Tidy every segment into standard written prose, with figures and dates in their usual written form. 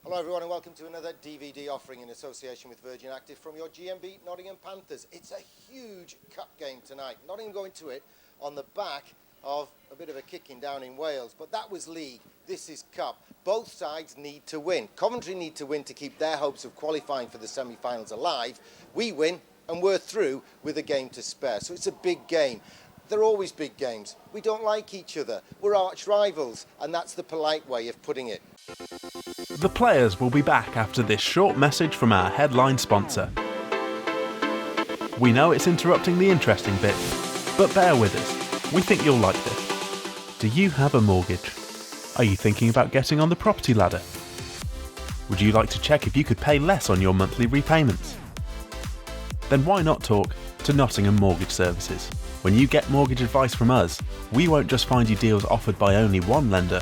Hello everyone and welcome to another DVD offering in association with Virgin Active from your GMB Nottingham Panthers. It's a huge cup game tonight. Nottingham going to it on the back of a bit of a kicking down in Wales, but that was league, this is cup. Both sides need to win. Coventry need to win to keep their hopes of qualifying for the semi-finals alive. We win and we're through with a game to spare, so it's a big game. They're always big games. We don't like each other. We're arch rivals, and that's the polite way of putting it. The players will be back after this short message from our headline sponsor. We know it's interrupting the interesting bit, but bear with us. We think you'll like this. Do you have a mortgage? Are you thinking about getting on the property ladder? Would you like to check if you could pay less on your monthly repayments? Then why not talk to Nottingham Mortgage Services? When you get mortgage advice from us, we won't just find you deals offered by only one lender.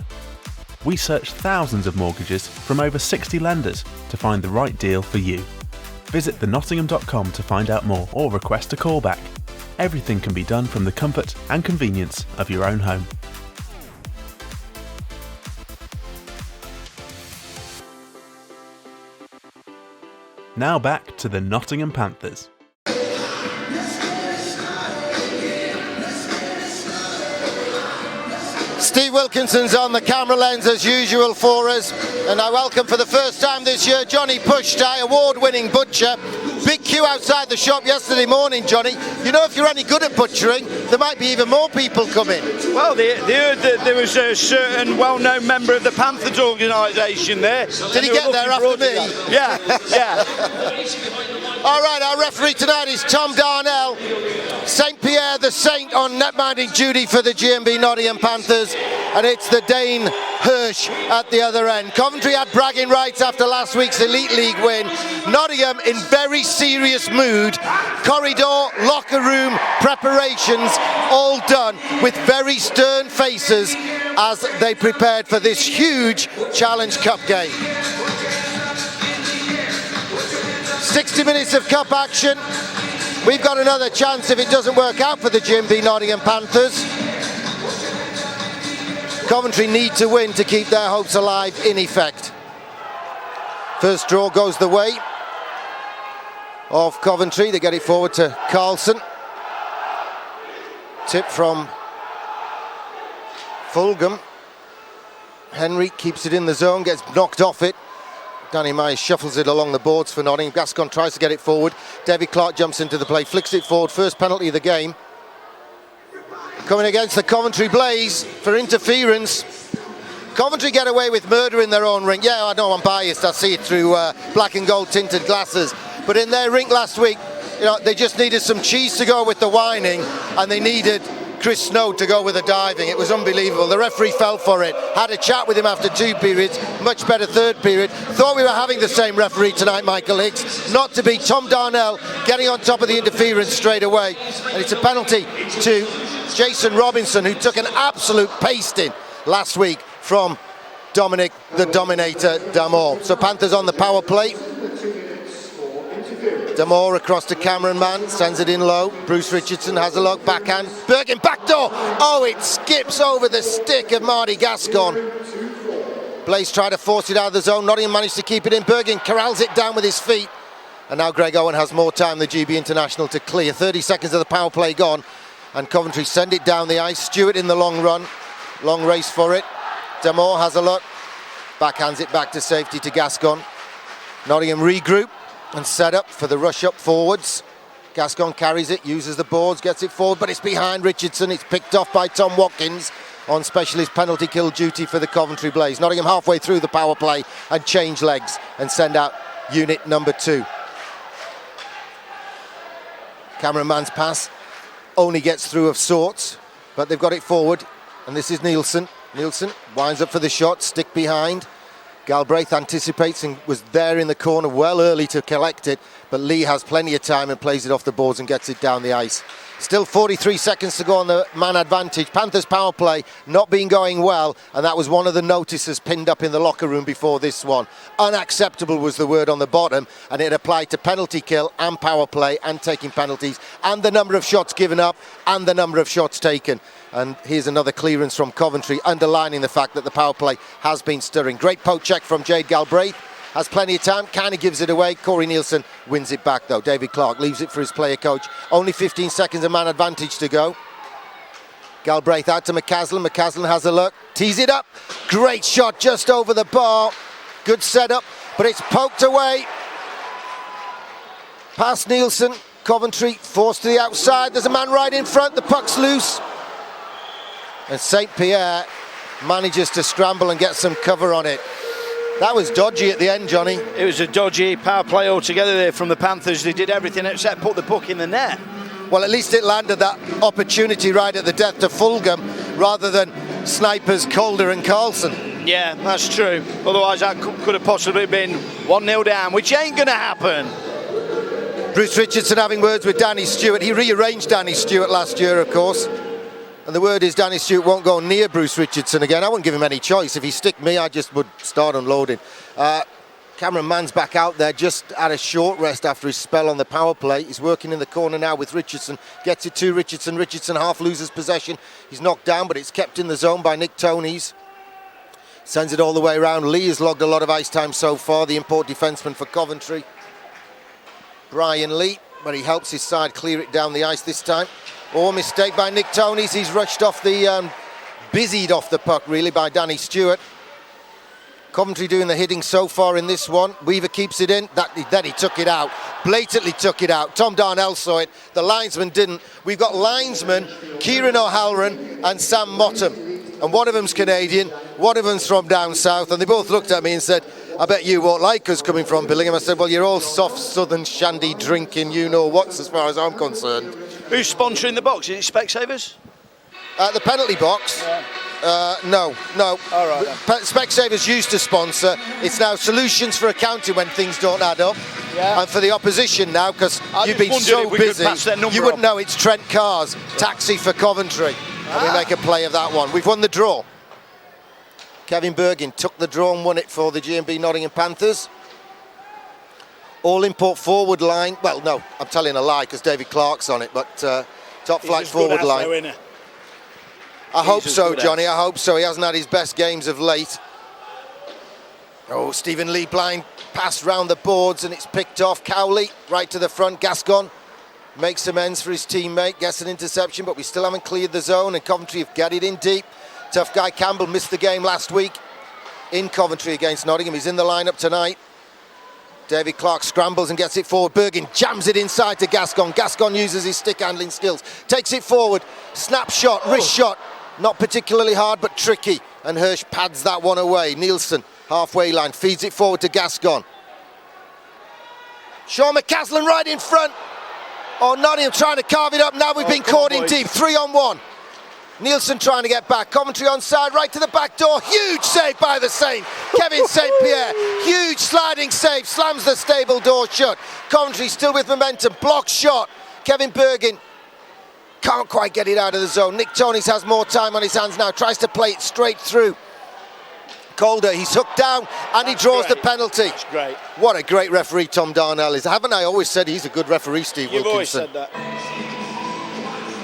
We search thousands of mortgages from over 60 lenders to find the right deal for you. Visit thenottingham.com to find out more or request a call back. Everything can be done from the comfort and convenience of your own home. Now back to the Nottingham Panthers. Steve Wilkinson's on the camera lens as usual for us, and I welcome for the first time this year Johnny Pushtai, award-winning butcher. Big queue outside the shop yesterday morning, Johnny. You know, if you're any good at butchering, there might be even more people coming. Well, they heard that there was a certain well-known member of the Panthers organisation there. Did he get there after me? Yeah, yeah. All right, our referee tonight is Tom Darnell. St Pierre the Saint on netminding duty for the GMB Nottingham Panthers, and it's the Dane Hirsch at the other end. Coventry had bragging rights after last week's Elite League win. Nottingham in very serious mood. Corridor, locker room, preparations all done with very stern faces as they prepared for this huge Challenge Cup game. 60 minutes of cup action. We've got another chance if it doesn't work out for the GMB Nottingham Panthers. Coventry need to win to keep their hopes alive in effect. First draw goes the way of Coventry. They get it forward to Carlson. Tip from Fulgham. Henry keeps it in the zone, gets knocked off it. Danny Myers shuffles it along the boards for Nottingham. Gascon tries to get it forward. Debbie Clark jumps into the play, flicks it forward. First penalty of the game. Coming against the Coventry Blaze for interference. Coventry get away with murder in their own rink. Yeah, I know I'm biased. I see it through black and gold tinted glasses. But in their rink last week, you know, they just needed some cheese to go with the whining, and they needed Chris Snow to go with the diving. It was unbelievable. The referee fell for it. Had a chat with him after 2 periods. Much better third period. Thought we were having the same referee tonight, Michael Hicks. Not to be. Tom Darnell getting on top of the interference straight away. And it's a penalty to Jason Robinson, who took an absolute pasting last week from Dominic the Dominator Damore. So Panthers on the power play. Damore across to Cameron Mann, sends it in low. Bruce Richardson has a look, backhand. Bergen, backdoor! Oh, it skips over the stick of Marty Gascon. Blaze tried to force it out of the zone. Nottingham managed to keep it in. Bergen corrals it down with his feet. And now Greg Owen has more time, the GB international, to clear. 30 seconds of the power play gone. And Coventry send it down the ice. Stewart in the long run. Long race for it. Damore has a look. Backhands it back to safety to Gascon. Nottingham regroup and set up for the rush up forwards. Gascon carries it, uses the boards, gets it forward, but it's behind Richardson. It's picked off by Tom Watkins on specialist penalty kill duty for the Coventry Blaze. Nottingham halfway through the power play and change legs and send out unit number 2. Cameron Mann's pass only gets through of sorts, but they've got it forward, and this is Nielsen. Nielsen winds up for the shot, stick behind. Galbraith anticipates and was there in the corner well early to collect it, but Lee has plenty of time and plays it off the boards and gets it down the ice. Still 43 seconds to go on the man advantage. Panthers power play not been going well, and that was one of the notices pinned up in the locker room before this one. Unacceptable was the word on the bottom, and it applied to penalty kill and power play and taking penalties and the number of shots given up and the number of shots taken. And here's another clearance from Coventry, underlining the fact that the power play has been stirring. Great poke check from Jade Galbraith. has plenty of time, kind of gives it away. Corey Nielsen wins it back though. David Clark leaves it for his player coach. Only 15 seconds of man advantage to go. Galbraith out to McCaslin. McCaslin has a look, tees it up. Great shot just over the bar. Good setup, but it's poked away. Past Nielsen. Coventry forced to the outside. There's a man right in front. The puck's loose. And St. Pierre manages to scramble and get some cover on it. That was dodgy at the end, Johnny. It was a dodgy power play altogether there from the Panthers. They did everything except put the puck in the net. Well, at least it landed that opportunity right at the death to Fulgham rather than snipers Calder and Carlson. Yeah, that's true. Otherwise, that could have possibly been 1-0 down, which ain't going to happen. Bruce Richardson having words with Danny Stewart. He rearranged Danny Stewart last year, of course. And the word is Danny Stewart won't go near Bruce Richardson again. I wouldn't give him any choice. If he stick me, I just would start unloading. Cameron Mann's back out there, just had a short rest after his spell on the power play. He's working in the corner now with Richardson. Gets it to Richardson. Richardson half loses possession. He's knocked down, but it's kept in the zone by Nick Tonys. Sends it all the way around. Lee has logged a lot of ice time so far, the import defenseman for Coventry. Brian Lee, but he helps his side clear it down the ice this time. Oh, mistake by Nick Tonys. He's rushed off the, busied off the puck really by Danny Stewart. Coventry doing the hitting so far in this one. Weaver keeps it in. Then he took it out. Blatantly took it out. Tom Darnell saw it. The linesman didn't. We've got linesmen, Kieran O'Halloran and Sam Mottom. And one of them's Canadian, one of them's from down south. And they both looked at me and said, I bet you won't like us coming from Billingham. I said, well, you're all soft southern shandy drinking you-know-whats as far as I'm concerned. Who's sponsoring the box? Is it Specsavers? The penalty box? Yeah. No. All right. Specsavers used to sponsor. It's now Solutions for Accounting when things don't add up. Yeah. And for the opposition now, because you've been so busy, you wouldn't know it's Trent Carr's taxi for Coventry. And we make a play of that one. We've won the draw. Kevin Bergin took the draw and won it for the G&B Nottingham Panthers. All-import forward line. Well, no, I'm telling a lie because David Clark's on it, but top flight forward line. Though, I hope so, Johnny. I hope so. He hasn't had his best games of late. Oh, Stephen Lee blind pass round the boards and it's picked off. Cowley right to the front. Gascon makes amends for his teammate, gets an interception, but we still haven't cleared the zone and Coventry have got it in deep. Tough guy Campbell missed the game last week in Coventry against Nottingham. He's in the lineup tonight. David Clark scrambles and gets it forward. Bergin jams it inside to Gascon. Gascon uses his stick handling skills. Takes it forward. Snap shot, wrist shot. Not particularly hard, but tricky. And Hirsch pads that one away. Nielsen, halfway line, feeds it forward to Gascon. Sean McCaslin right in front. Oh, Nottingham trying to carve it up. Now we've been caught in deep. 3-on-1. Nielsen trying to get back. Coventry onside, right to the back door. Huge save by the Saint. Kevin St. Pierre. Huge sliding save. Slams the stable door shut. Coventry still with momentum. Block shot. Kevin Bergin can't quite get it out of the zone. Nick Tonys has more time on his hands now. Tries to play it straight through. Calder, he's hooked down and he draws the penalty. That's great. What a great referee Tom Darnell is. Haven't I always said he's a good referee, Steve You've Wilkinson? always said that.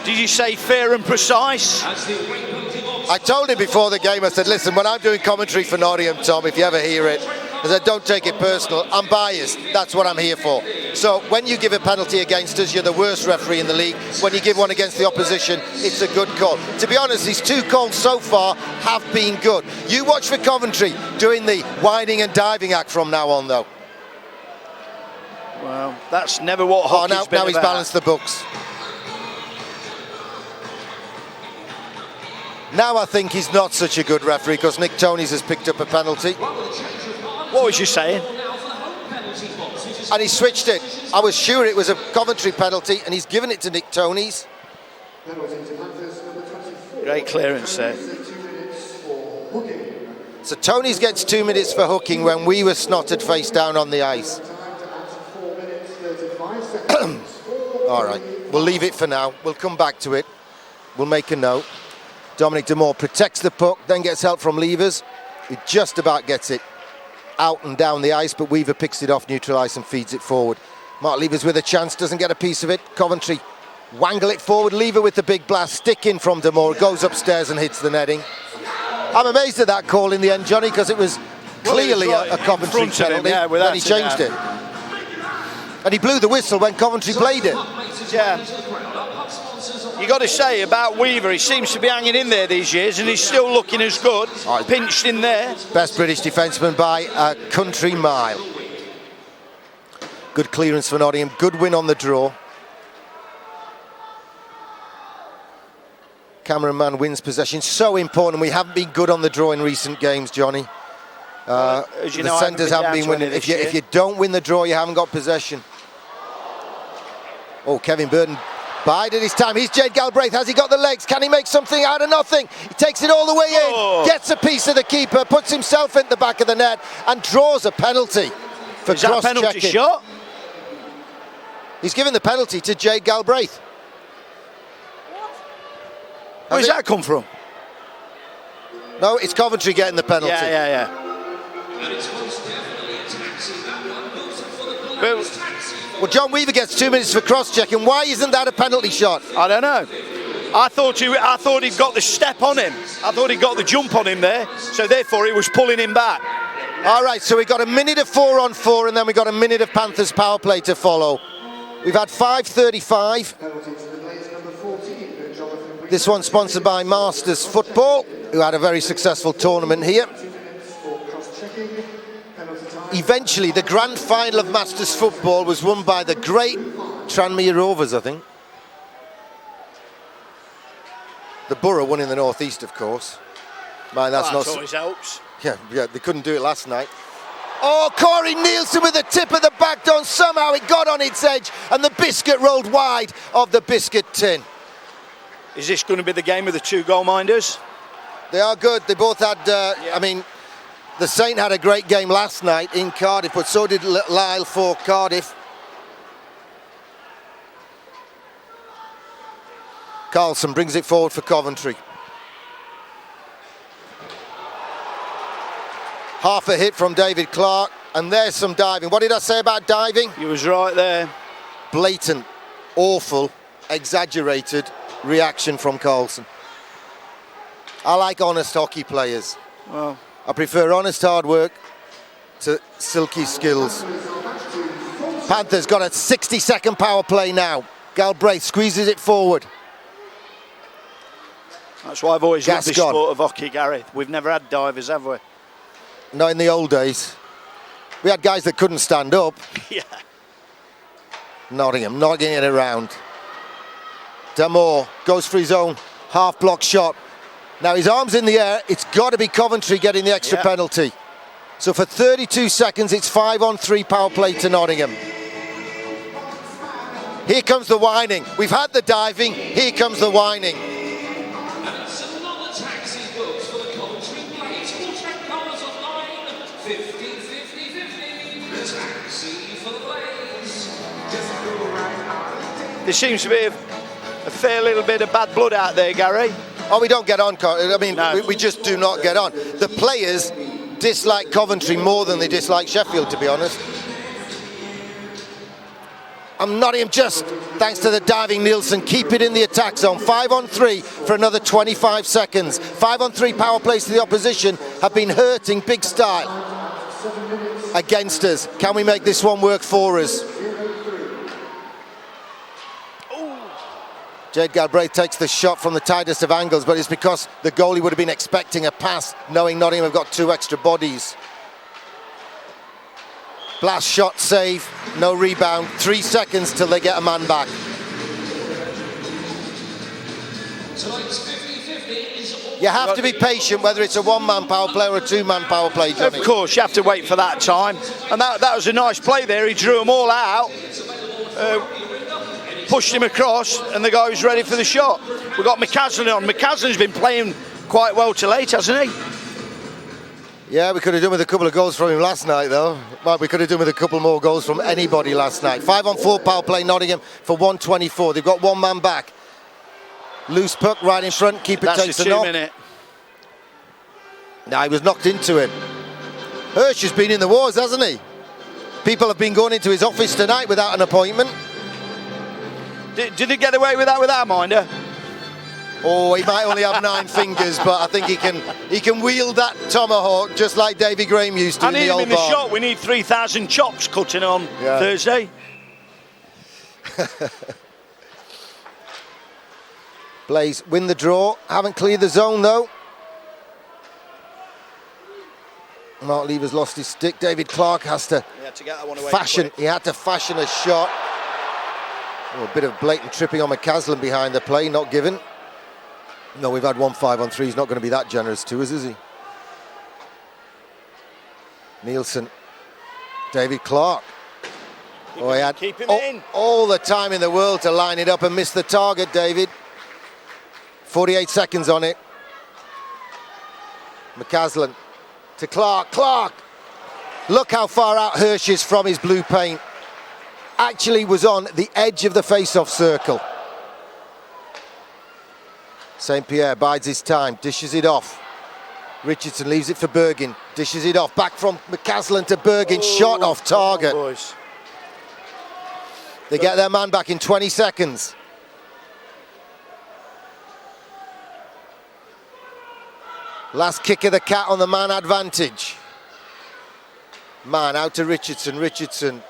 Did you say fair and precise? I told him before the game, I said, listen, when I'm doing commentary for Nottingham, Tom, if you ever hear it, I said, don't take it personal. I'm biased. That's what I'm here for. So when you give a penalty against us, you're the worst referee in the league. When you give one against the opposition, it's a good call. To be honest, these two calls so far have been good. You watch for Coventry doing the whining and diving act from now on, though. Well, that's never what hockey's been now he's about. balanced the books. Now I think he's not such a good referee because Nick Tonys has picked up a penalty. What was you saying? And he switched it. I was sure it was a Coventry penalty and he's given it to Nick Tonys. Great clearance there. So Tonys gets 2 minutes for hooking when we were snotted face down on the ice. All right, we'll leave it for now. We'll come back to it. We'll make a note. Dominic Damore protects the puck, then gets help from Levers. He just about gets it out and down the ice, but Weaver picks it off neutral ice and feeds it forward. Mark Levers with a chance, doesn't get a piece of it. Coventry wangle it forward. Lever with the big blast, stick in from Damore, goes upstairs and hits the netting. I'm amazed at that call in the end, Johnny, because it was clearly right a Coventry in front of him, penalty, yeah, then he changed it. And he blew the whistle when Coventry played it. Yeah. You got to say about Weaver, he seems to be hanging in there these years, and he's still looking as good. Pinched in there. Best British defenceman by a country mile. Good clearance for Nottingham. Good win on the draw. Cameraman wins possession. So important. We haven't been good on the draw in recent games, Johnny. As you the know, centres haven't been winning. If you don't win the draw, you haven't got possession. Oh, Kevin Burton bided his time. He's Jade Galbraith. Has he got the legs? Can he make something out of nothing? He takes it all the way in, gets a piece of the keeper, puts himself in the back of the net, and draws a penalty for cross-checking. Is that a penalty shot? He's given the penalty to Jade Galbraith. Where's that come from? No, it's Coventry getting the penalty. Yeah. Well, John Weaver gets 2 minutes for cross-checking. Why isn't that a penalty shot? I don't know. I thought he'd got the step on him. I thought he got the jump on him there, so therefore he was pulling him back. All right, so we got a minute of 4-on-4, and then we got a minute of Panthers power play to follow. We've had 5:35. This one sponsored by Masters Football, who had a very successful tournament here. Eventually, the grand final of Masters Football was won by the great Tranmere Rovers, I think. The Borough won in the northeast, of course. Man, that's not. Always helps. Yeah, they couldn't do it last night. Oh, Corey Nielsen with the tip of the back done. Somehow it got on its edge, and the biscuit rolled wide of the biscuit tin. Is this going to be the game of the 2 goal minders? They are good. They both had. I mean, the Saint had a great game last night in Cardiff, but so did Lyle for Cardiff. Carlson brings it forward for Coventry. Half a hit from David Clark, and there's some diving. What did I say about diving? He was right there. Blatant, awful, exaggerated reaction from Carlson. I like honest hockey players. Well, I prefer honest hard work to silky skills. Panthers got a 60-second power play now. Galbraith squeezes it forward. that's why I've always loved this Gascon. sport of hockey, Gary. We've never had divers, have we? Not in the old days. We had guys that couldn't stand up. Yeah. Nottingham not getting it around. Damore goes for his own half-block shot. Now his arm's in the air. It's got to be Coventry getting the extra penalty. So for 32 seconds, it's 5-on-3 power play to Nottingham. Here comes the whining. We've had the diving. Here comes the whining. There seems to be a fair little bit of bad blood out there, Gary. Oh, we don't get on. I mean, No. we just do not get on. The players dislike Coventry more than they dislike Sheffield, to be honest. And Nottingham just, thanks to the diving Nielsen, keep it in the attack zone. 5-on-3 for another 25 seconds. 5-on-3 power plays to the opposition have been hurting big style against us. Can we make this one work for us? Jade Galbraith takes the shot from the tightest of angles, but it's because the goalie would have been expecting a pass, knowing Nottingham have got 2 extra bodies. Blast shot, save, no rebound. 3 seconds till they get a man back. You have to be patient, whether it's a 1-man power play or a 2-man power play, Johnny. Of course, you have to wait for that time. And that was a nice play there. He drew them all out. Pushed him across, and the guy was ready for the shot. We've got McCaslin on. McCaslin's been playing quite well to late, hasn't he? Yeah, we could have done with a couple of goals from him last night, though. Well, we could have done with a couple more goals from anybody last night. 5-on-4 power play, Nottingham for 1:24. They've got 1 man back. Loose puck right in front. Keeper takes a knock. Minute. Nah, he was knocked into it. Hirsch has been in the wars, hasn't he? People have been going into his office tonight without an appointment. Did he get away with that Minder? Oh, he might only have 9 fingers, but I think he can wield that tomahawk just like Davy Graham used to I in need the him old in the bar. shop. We need 3,000 chops cutting on Thursday. Blaze win the draw. Haven't cleared the zone though. Mark Lever's lost his stick. David Clark has to Get that one away fashion. quick. He had to fashion a shot. Oh, a bit of blatant tripping on McCaslin behind the play, not given. No, we've had 1 5-on-3. He's not going to be that generous to us, is he? Nielsen. David Clark. Oh, he had Keep him in. all the time in the world to line it up and miss the target, David. 48 seconds on it. McCaslin to Clark. Clark! Look how far out Hirsch is from his blue paint. Actually was on the edge of the face-off circle. St. Pierre bides his time, dishes it off. Richardson leaves it for Bergin, dishes it off. Back from McCaslin to Bergin, shot off target. Boys. They get their man back in 20 seconds. Last kick of the cat on the man advantage. Man out to Richardson. Richardson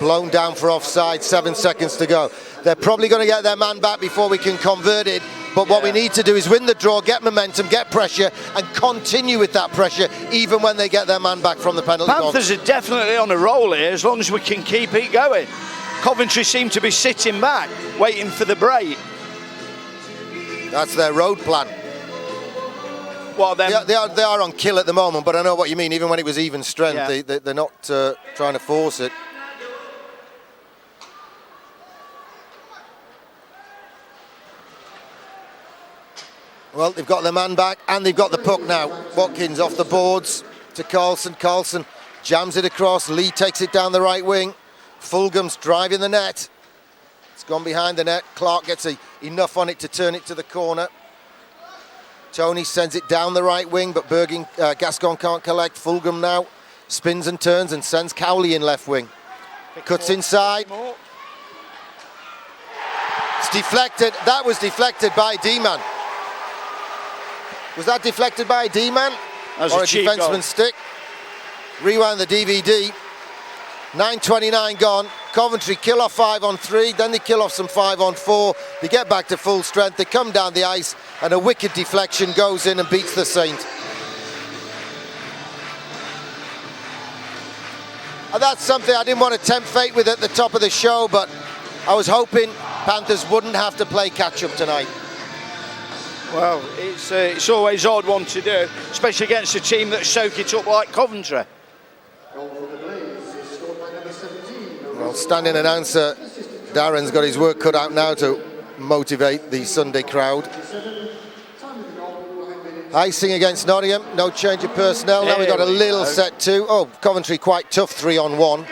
blown down for offside, 7 seconds to go. They're probably going to get their man back before we can convert it. But what we need to do is win the draw, get momentum, get pressure, and continue with that pressure, even when they get their man back from the penalty box. Panthers are definitely on a roll here, as long as we can keep it going. Coventry seem to be sitting back, waiting for the break. That's their road plan. Well, then, They are on kill at the moment, but I know what you mean. Even when it was even strength, they're not trying to force it. Well, they've got their man back and they've got the puck now. Watkins off the boards to Carlson. Carlson jams it across. Lee takes it down the right wing. Fulgham's driving the net. It's gone behind the net. Clark gets enough on it to turn it to the corner. Tony sends it down the right wing, but Gascon can't collect. Fulgham now spins and turns and sends Cowley in left wing. Cuts inside. It's deflected. That was deflected by D-Man. Was that deflected by a D-Man? Or a defenseman's stick? Rewind the DVD. 9:29 gone. Coventry kill off 5-on-3, then they kill off some 5-on-4. They get back to full strength, they come down the ice, and a wicked deflection goes in and beats the Saint. And that's something I didn't want to tempt fate with at the top of the show, but I was hoping Panthers wouldn't have to play catch-up tonight. well, it's always odd one to do, especially against a team that soak it up like Coventry. Well, standing announcer Darren's got his work cut out now to motivate the Sunday crowd. Icing against Nottingham, no change of personnel. Now we've got a little set two. Oh, Coventry quite tough, 3-on-1.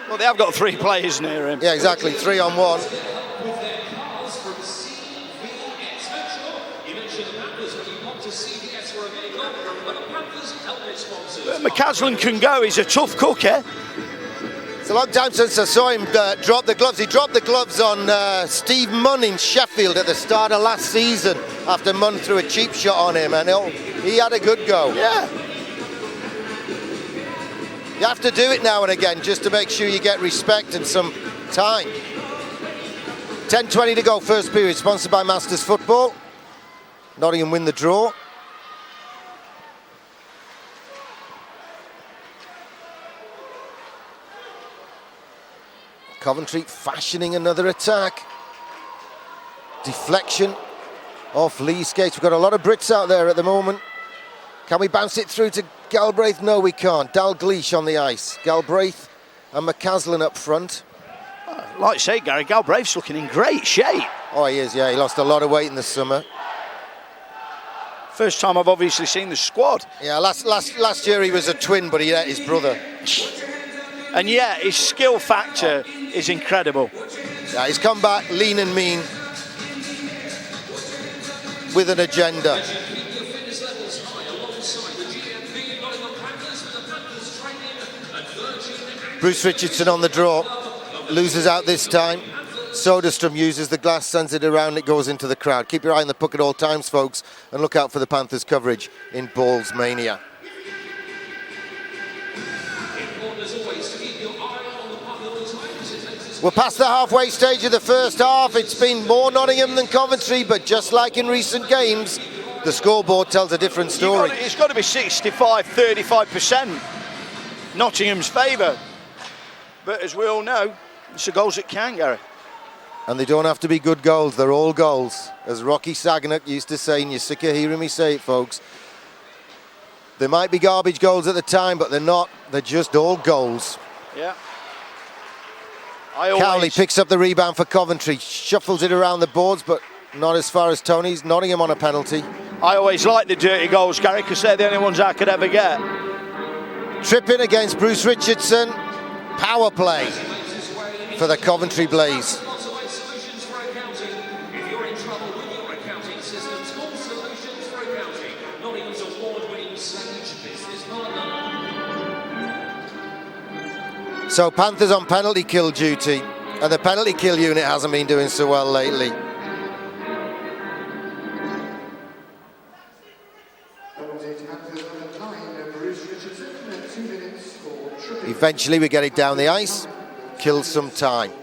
Well, they have got 3 players near him. Yeah, exactly, 3-on-1. McCaslin can go, he's a tough cooker. It's a long time since I saw him drop the gloves. He dropped the gloves on Steve Munn in Sheffield at the start of last season after Munn threw a cheap shot on him, and he had a good go. Yeah. You have to do it now and again just to make sure you get respect and some time. 10:20 to go, first period, sponsored by Masters Football. Nottingham win the draw. Coventry fashioning another attack. Deflection off Lee's skates. We've got a lot of Brits out there at the moment. Can we bounce it through to Galbraith? No, we can't. Dalgleish on the ice. Galbraith and McCaslin up front. Like I say, Gary, Galbraith's looking in great shape. Oh, he is, yeah. He lost a lot of weight in the summer. First time I've obviously seen the squad. Yeah, last year he was a twin, but he ate his brother. And yeah, his skill factor is incredible. Yeah, he's come back lean and mean with an agenda. Bruce Richardson on the draw, loses out this time. Soderstrom uses the glass, sends it around, it goes into the crowd. Keep your eye on the puck at all times, folks, and look out for the Panthers coverage in Balls Mania. We're past the halfway stage of the first half. It's been more Nottingham than Coventry, but just like in recent games, the scoreboard tells a different story. It's got to be 65-35% Nottingham's favour. But as we all know, it's the goals that count, Gary. And they don't have to be good goals, they're all goals. As Rocky Saganack used to say, and you're sick of hearing me say it, folks, they might be garbage goals at the time, but they're not. They're just all goals. Yeah. Cowley picks up the rebound for Coventry, shuffles it around the boards, but not as far as Tony's. Nottingham on a penalty. I always like the dirty goals, Gary, because they're the only ones I could ever get. Tripping against Bruce Richardson. Power play for the Coventry Blaze. So Panthers on penalty kill duty, and the penalty kill unit hasn't been doing so well lately. Eventually we get it down the ice, kills some time.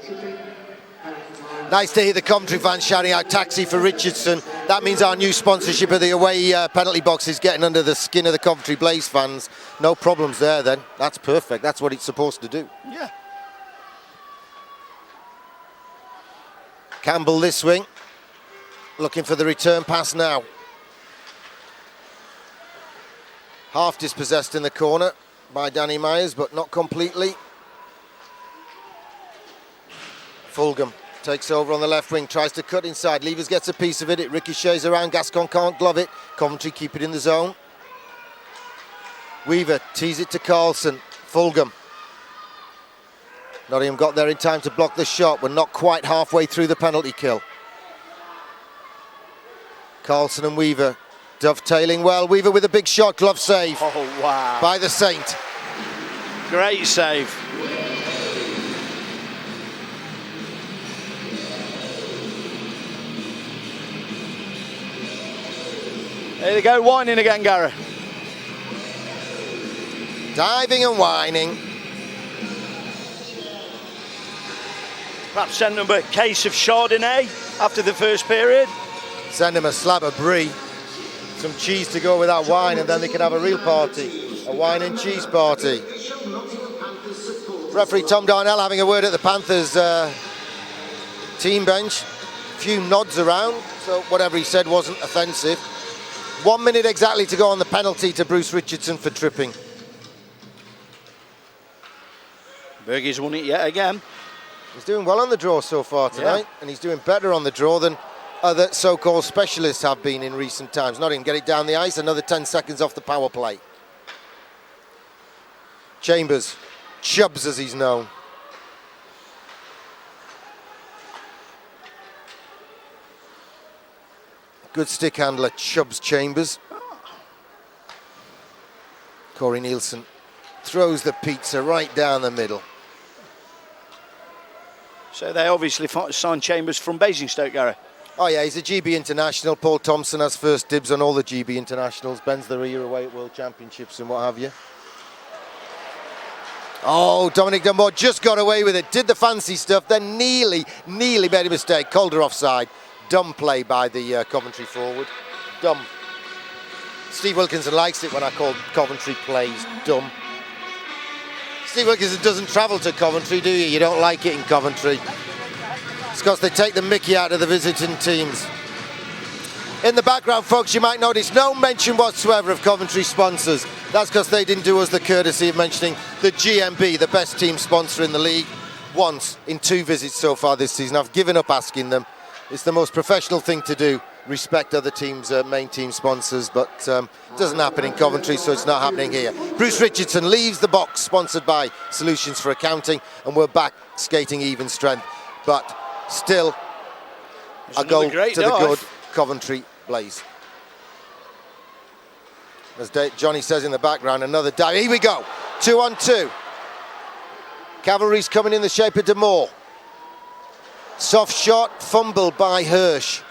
Nice to hear the Coventry fans shouting out taxi for Richardson. That means our new sponsorship of the away penalty box is getting under the skin of the Coventry Blaze fans. No problems there then. That's perfect. That's what it's supposed to do. Yeah. Campbell this wing. Looking for the return pass now. Half dispossessed in the corner by Danny Myers, but not completely. Fulgham takes over on the left wing, tries to cut inside. Levers gets a piece of it. It ricochets around. Gascon can't glove it. Coventry keep it in the zone. Weaver tees it to Carlson. Fulgham. Nottingham got there in time to block the shot. We're not quite halfway through the penalty kill. Carlson and Weaver dovetailing well. Weaver with a big shot. Glove save. Oh, wow. By the Saint. Great save. There they go, whining again, Gary. Diving and whining. Perhaps send them a case of Chardonnay after the first period. Send him a slab of brie. Some cheese to go with that wine, and then they can have a real party. A wine and cheese party. Referee Tom Darnell having a word at the Panthers team bench. A few nods around, so whatever he said wasn't offensive. 1 minute exactly to go on the penalty to Bruce Richardson for tripping. Bergie's won it yet again. He's doing well on the draw so far tonight, and he's doing better on the draw than other so-called specialists have been in recent times. Nottingham get it down the ice, another 10 seconds off the power play. Chambers, Chubbs as he's known. Good stick handler, Chubbs Chambers. Corey Nielsen throws the pizza right down the middle. So they obviously signed Chambers from Basingstoke, Gary. Oh yeah, he's a GB international. Paul Thompson has first dibs on all the GB internationals. Bends the rear away at World Championships and what have you. Oh, Dominic Dunbar just got away with it. Did the fancy stuff, then nearly made a mistake. Calder offside. Dumb play by the Coventry forward. Dumb. Steve Wilkinson likes it when I call Coventry plays dumb. Steve Wilkinson doesn't travel to Coventry, do you? You don't like it in Coventry. It's because they take the mickey out of the visiting teams. In the background, folks, you might notice no mention whatsoever of Coventry sponsors. That's because they didn't do us the courtesy of mentioning the GMB, the best team sponsor in the league, once in 2 visits so far this season. I've given up asking them. It's the most professional thing to do. Respect other teams' main team sponsors, but it doesn't happen in Coventry, so it's not happening here. Bruce Richardson leaves the box, sponsored by Solutions for Accounting, and we're back skating even strength. But still, a goal to the good Coventry Blaze. As Johnny says in the background, another dive. Here we go, 2-on-2. Cavalry's coming in the shape of Demore. Soft shot, fumble by Hirsch.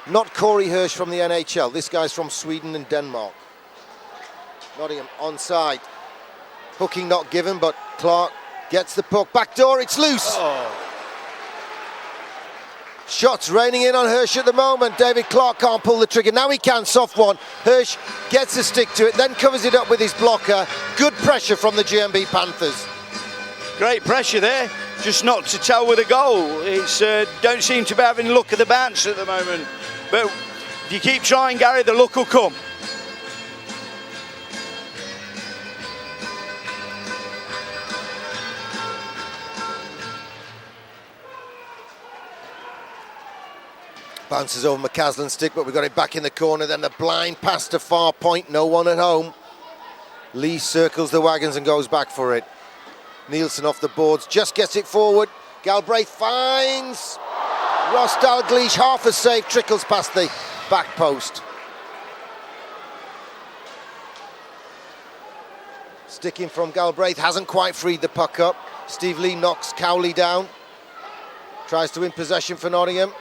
Not Corey Hirsch from the NHL. This guy's from Sweden and Denmark. Nottingham onside. Hooking not given, but Clark gets the puck. Back door, it's loose. Oh. Shots raining in on Hirsch at the moment. David Clark can't pull the trigger. Now he can, soft one. Hirsch gets a stick to it, then covers it up with his blocker. Good pressure from the GMB Panthers. Great pressure there, just not to tell with a goal. It's don't seem to be having luck of the bounce at the moment. But if you keep trying, Gary, the luck will come. Bounces over McCaslin's stick, but we've got it back in the corner. Then the blind pass to far point, no one at home. Lee circles the wagons and goes back for it. Nielsen off the boards, just gets it forward. Galbraith finds Ross Dalglish, half a save, trickles past the back post. Sticking from Galbraith, hasn't quite freed the puck up. Steve Lee knocks Cowley down. Tries to win possession for Nottingham.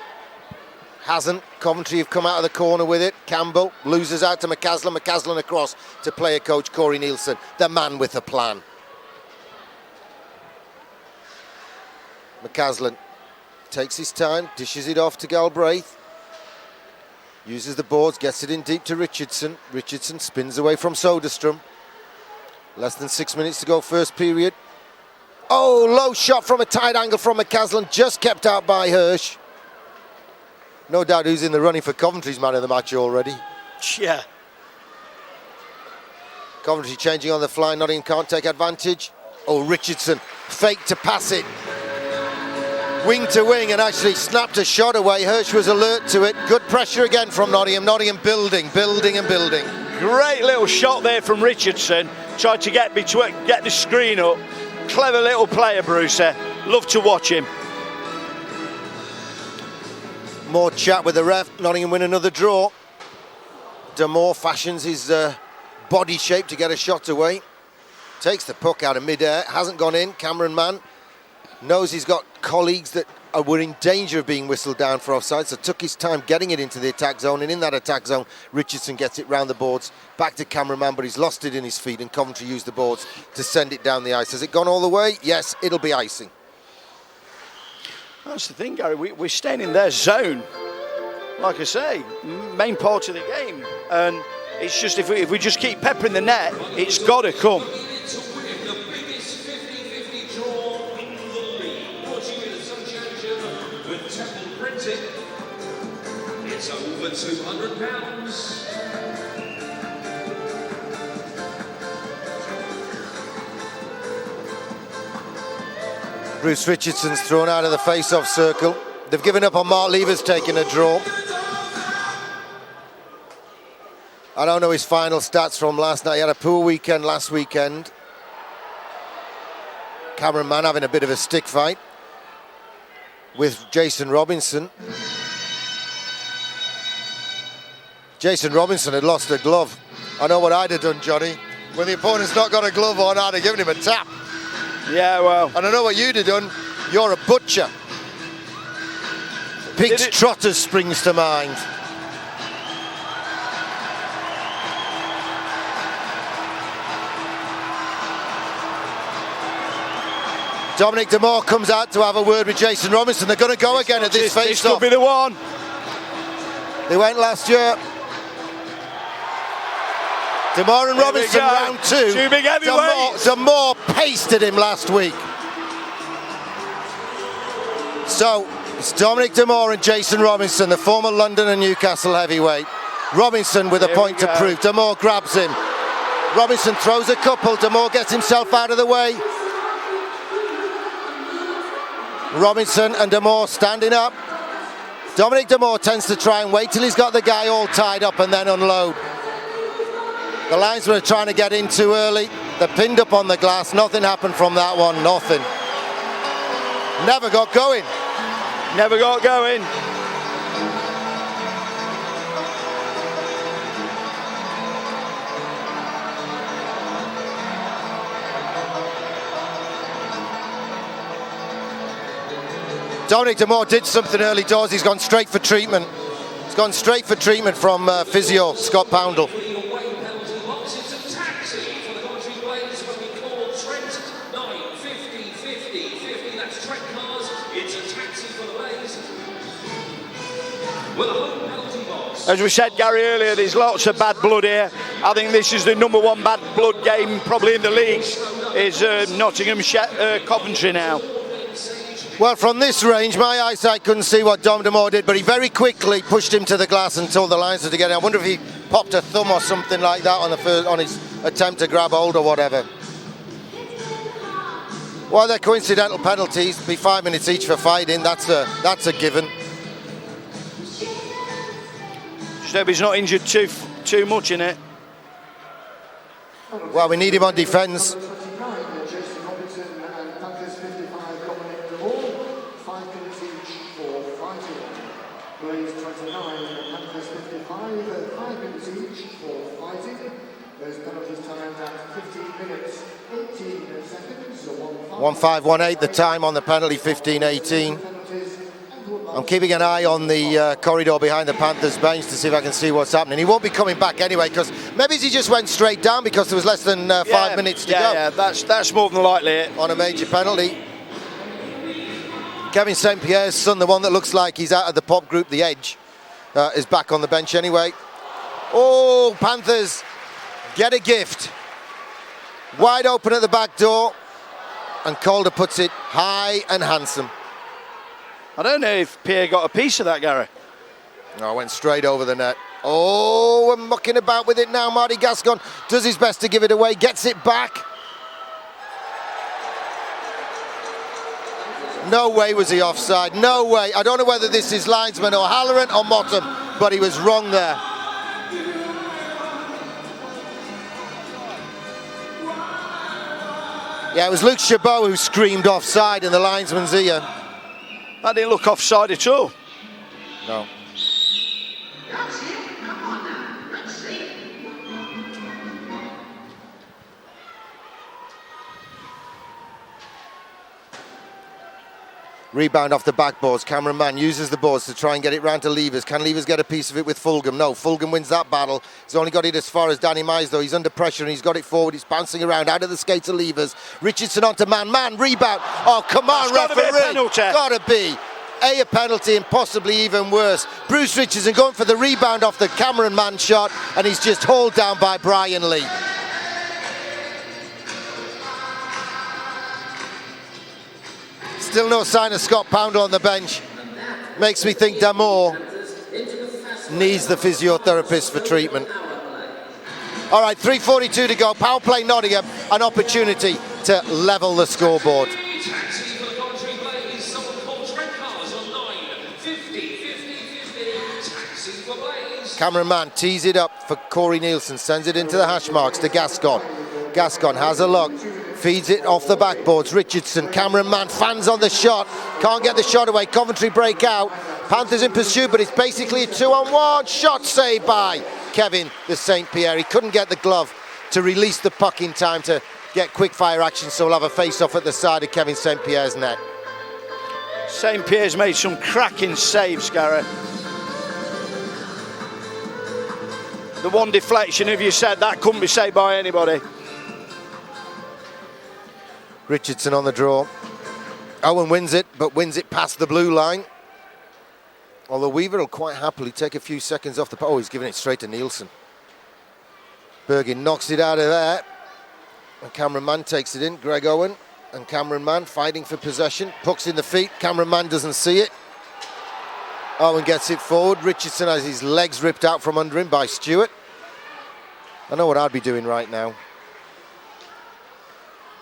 Hasn't. Coventry have come out of the corner with it. Campbell loses out to McCaslin. McCaslin across to player coach Corey Nielsen, the man with a plan. McCaslin takes his time, dishes it off to Galbraith. Uses the boards, gets it in deep to Richardson. Richardson spins away from Soderstrom. Less than 6 minutes to go, first period. Oh, low shot from a tight angle from McCaslin, just kept out by Hirsch. No doubt who's in the running for Coventry's man of the match already. Yeah. Coventry changing on the fly, Nottingham can't take advantage. Oh, Richardson, fake to pass it. Wing to wing and actually snapped a shot away. Hirsch was alert to it. Good pressure again from Nottingham. Nottingham building and building. Great little shot there from Richardson. Tried to get the screen up. Clever little player, Brucer. Love to watch him. More chat with the ref. Nottingham win another draw. Damore fashions his body shape to get a shot away. Takes the puck out of midair. Hasn't gone in. Cameron Mann knows he's got colleagues that were in danger of being whistled down for offside, so took his time getting it into the attack zone, and in that attack zone Richardson gets it round the boards back to cameraman, but he's lost it in his feet and Coventry used the boards to send it down the ice. Has it gone all the way? Yes, it'll be icing. That's the thing, Gary, we're staying in their zone, like I say, main part of the game, and it's just if we just keep peppering the net, it's got to come. It's over £200. Bruce Richardson's thrown out of the face-off circle. They've given up on Mark Levers taking a draw. I don't know his final stats from last night. He had a poor weekend last weekend. Cameron Mann having a bit of a stick fight with Jason Robinson. Jason Robinson had lost a glove. I know what I'd have done, Johnny. When the opponent's not got a glove on, I'd have given him a tap. Yeah, well. And I know what you'd have done. You're a butcher. Pigs Trotters springs to mind. Dominic Damore comes out to have a word with Jason Robinson. They're going to go again at this face-off. This could be the one. They went last year. Damore and Robinson round two. Two big heavyweights. Damore pasted him last week. So it's Dominic Damore and Jason Robinson, the former London and Newcastle heavyweight. Robinson with a point to prove. Damore grabs him. Robinson throws a couple. Damore gets himself out of the way. Robinson and Damore standing up. Dominic Damore tends to try and wait till he's got the guy all tied up and then unload. The linesmen are trying to get in too early. They're pinned up on the glass. Nothing happened from that one. Nothing. Never got going. Never got going. Dominic Damore did something early doors. He's gone straight for treatment. He's gone straight for treatment from physio Scott Poundle. It's a taxi for the Coventry players when we call Trent 9 50 50 50. That's Trent cars. It's a taxi for the Blaze. With a home penalty box. As we said, Gary, earlier, there's lots of bad blood here. I think this is the #1 bad blood game probably in the league, is Nottingham Coventry now. Well, from this range, my eyesight couldn't see what Dom Damore did, but he very quickly pushed him to the glass and told the linesman to get in. I wonder if he popped a thumb or something like that on his attempt to grab hold or whatever. Well, they're coincidental penalties. Be 5 minutes each for fighting. That's a given. Just hope he's not injured too much in it. Well, we need him on defence. Those penalties timed at 15 minutes, 18 seconds, so 1:05.18 the time on the penalty, 15:18. I'm keeping an eye on the corridor behind the Panthers bench to see if I can see what's happening. He won't be coming back anyway, because maybe he just went straight down because there was less than 5 minutes to go. Yeah, that's more than likely it. On a major penalty. Kevin St. Pierre's son, the one that looks like he's out of the pop group, The Edge, is back on the bench anyway. Oh, Panthers get a gift. Wide open at the back door, and Calder puts it high and handsome. I don't know if Pierre got a piece of that, Gary. No, went straight over the net. Oh, we're mucking about with it now. Marty Gascon does his best to give it away, gets it back. No way was he offside, no way. I don't know whether this is linesman or Halloran or Mottom, but he was wrong there. Yeah, it was Luke Chabot who screamed offside in the linesman's ear. That didn't look offside at all. No. That's it. Come on now. Let's see. Rebound off the backboards. Cameron Mann uses the boards to try and get it round to Levers. Can Levers get a piece of it with Fulgham? No, Fulgham wins that battle. He's only got it as far as Danny Mize, though. He's under pressure and he's got it forward. He's bouncing around out of the skates of Levers. Richardson onto Mann. Mann, rebound. Oh, come on, That's referee. Gotta be a penalty. Gotta be. A penalty and possibly even worse. Bruce Richardson going for the rebound off the Cameron Mann shot, and he's just hauled down by Brian Lee. Still no sign of Scott Poundle on the bench. Makes me think Damore needs the physiotherapist for treatment. All right, 3:42 to go. Power play Nottingham, an opportunity to level the scoreboard. Taxi for the Coventry Blaze. Someone called Trent cars on 9 50 50 50. Taxi for Blaze. Cameron Mann tees it up for Corey Nielsen, sends it into the hash marks to Gascon. Gascon has a look, feeds it off the backboards. Richardson, Cameron Mann fans on the shot, can't get the shot away. Coventry break out. Panthers in pursuit, but it's basically a 2-on-1. Shot saved by Kevin the St. Pierre. He couldn't get the glove to release the puck in time to get quick fire action, so we'll have a face-off at the side of Kevin St. Pierre's net. St. Pierre's made some cracking saves, Gary. The one deflection, if you said that, couldn't be saved by anybody. Richardson on the draw. Owen wins it, but wins it past the blue line. Although Weaver will quite happily take a few seconds off the... Oh, he's giving it straight to Nielsen. Bergin knocks it out of there. And Cameron Mann takes it in. Greg Owen and Cameron Mann fighting for possession. Puck's in the feet. Cameron Mann doesn't see it. Owen gets it forward. Richardson has his legs ripped out from under him by Stewart. I know what I'd be doing right now.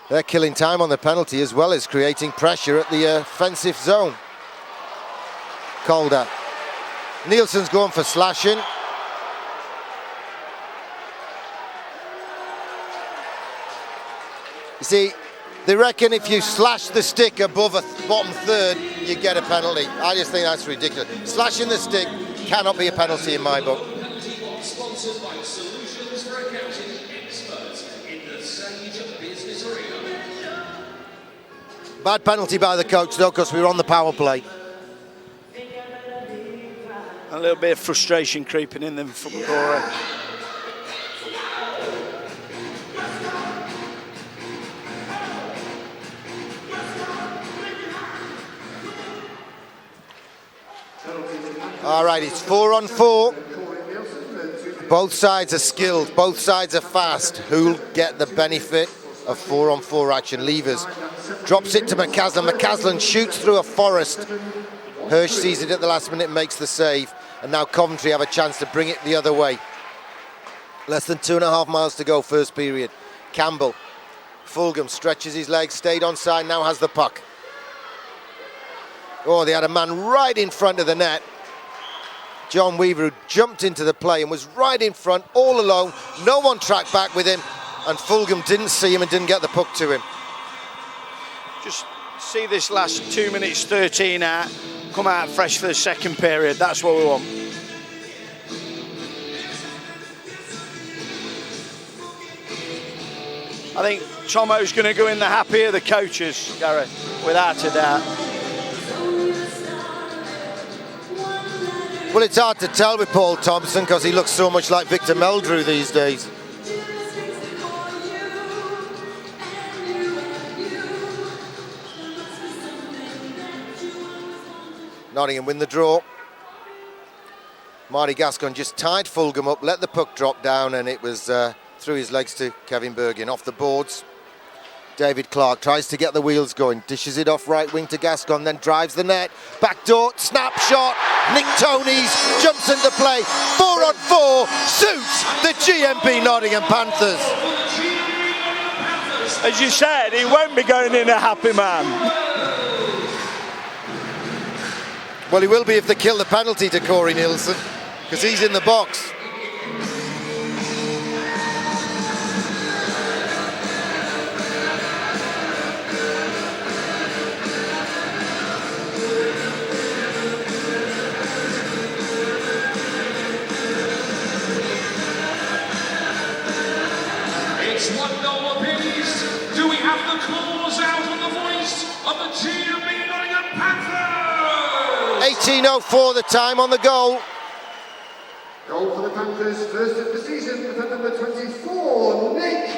They're killing time on the penalty as well as creating pressure at the offensive zone. Calder. Nielsen's going for slashing. You see, they reckon if you slash the stick above a bottom third, you get a penalty. I just think that's ridiculous. Slashing the stick cannot be a penalty in my book. Penalty box sponsored by Solutions for Accounting Experts in the Sage Business Arena. Bad penalty by the coach though, because we were on the power play. A little bit of frustration creeping in them from Cora. All right, it's 4-on-4. Both sides are skilled, both sides are fast. Who'll get the benefit of 4-on-4 action? Levers drops it to McCaslin. McCaslin shoots through a forest. Hirsch sees it at the last minute and makes the save. And now Coventry have a chance to bring it the other way. Less than 2.5 miles to go, first period. Campbell. Fulgham stretches his legs, stayed onside, now has the puck. Oh, they had a man right in front of the net. John Weaver, who jumped into the play and was right in front, all alone. No one tracked back with him, and Fulgham didn't see him and didn't get the puck to him. Just see this last 2 minutes 13 out, come out fresh for the second period. That's what we want. I think Tomo's going to go in the happy of the coaches, Gary, without a doubt. Well, it's hard to tell with Paul Thompson because he looks so much like Victor Meldrew these days. Nottingham win the draw. Marty Gascoigne just tied Fulgham up, let the puck drop down, and it was through his legs to Kevin Bergin. Off the boards, David Clark tries to get the wheels going, dishes it off right wing to Gascoigne, then drives the net. Backdoor, snap shot, Nick Toney's jumps into play. 4-on-4 suits the GMP Nottingham Panthers. As you said, he won't be going in a happy man. Well, he will be if they kill the penalty to Corey Nielsen, because he's in the box. It's 1-0 apiece. Do we have the calls out on the voice of the GMP Nottingham Panthers? 18:04 the time on the goal. Goal for the Panthers, first of the season, with number 24, Nick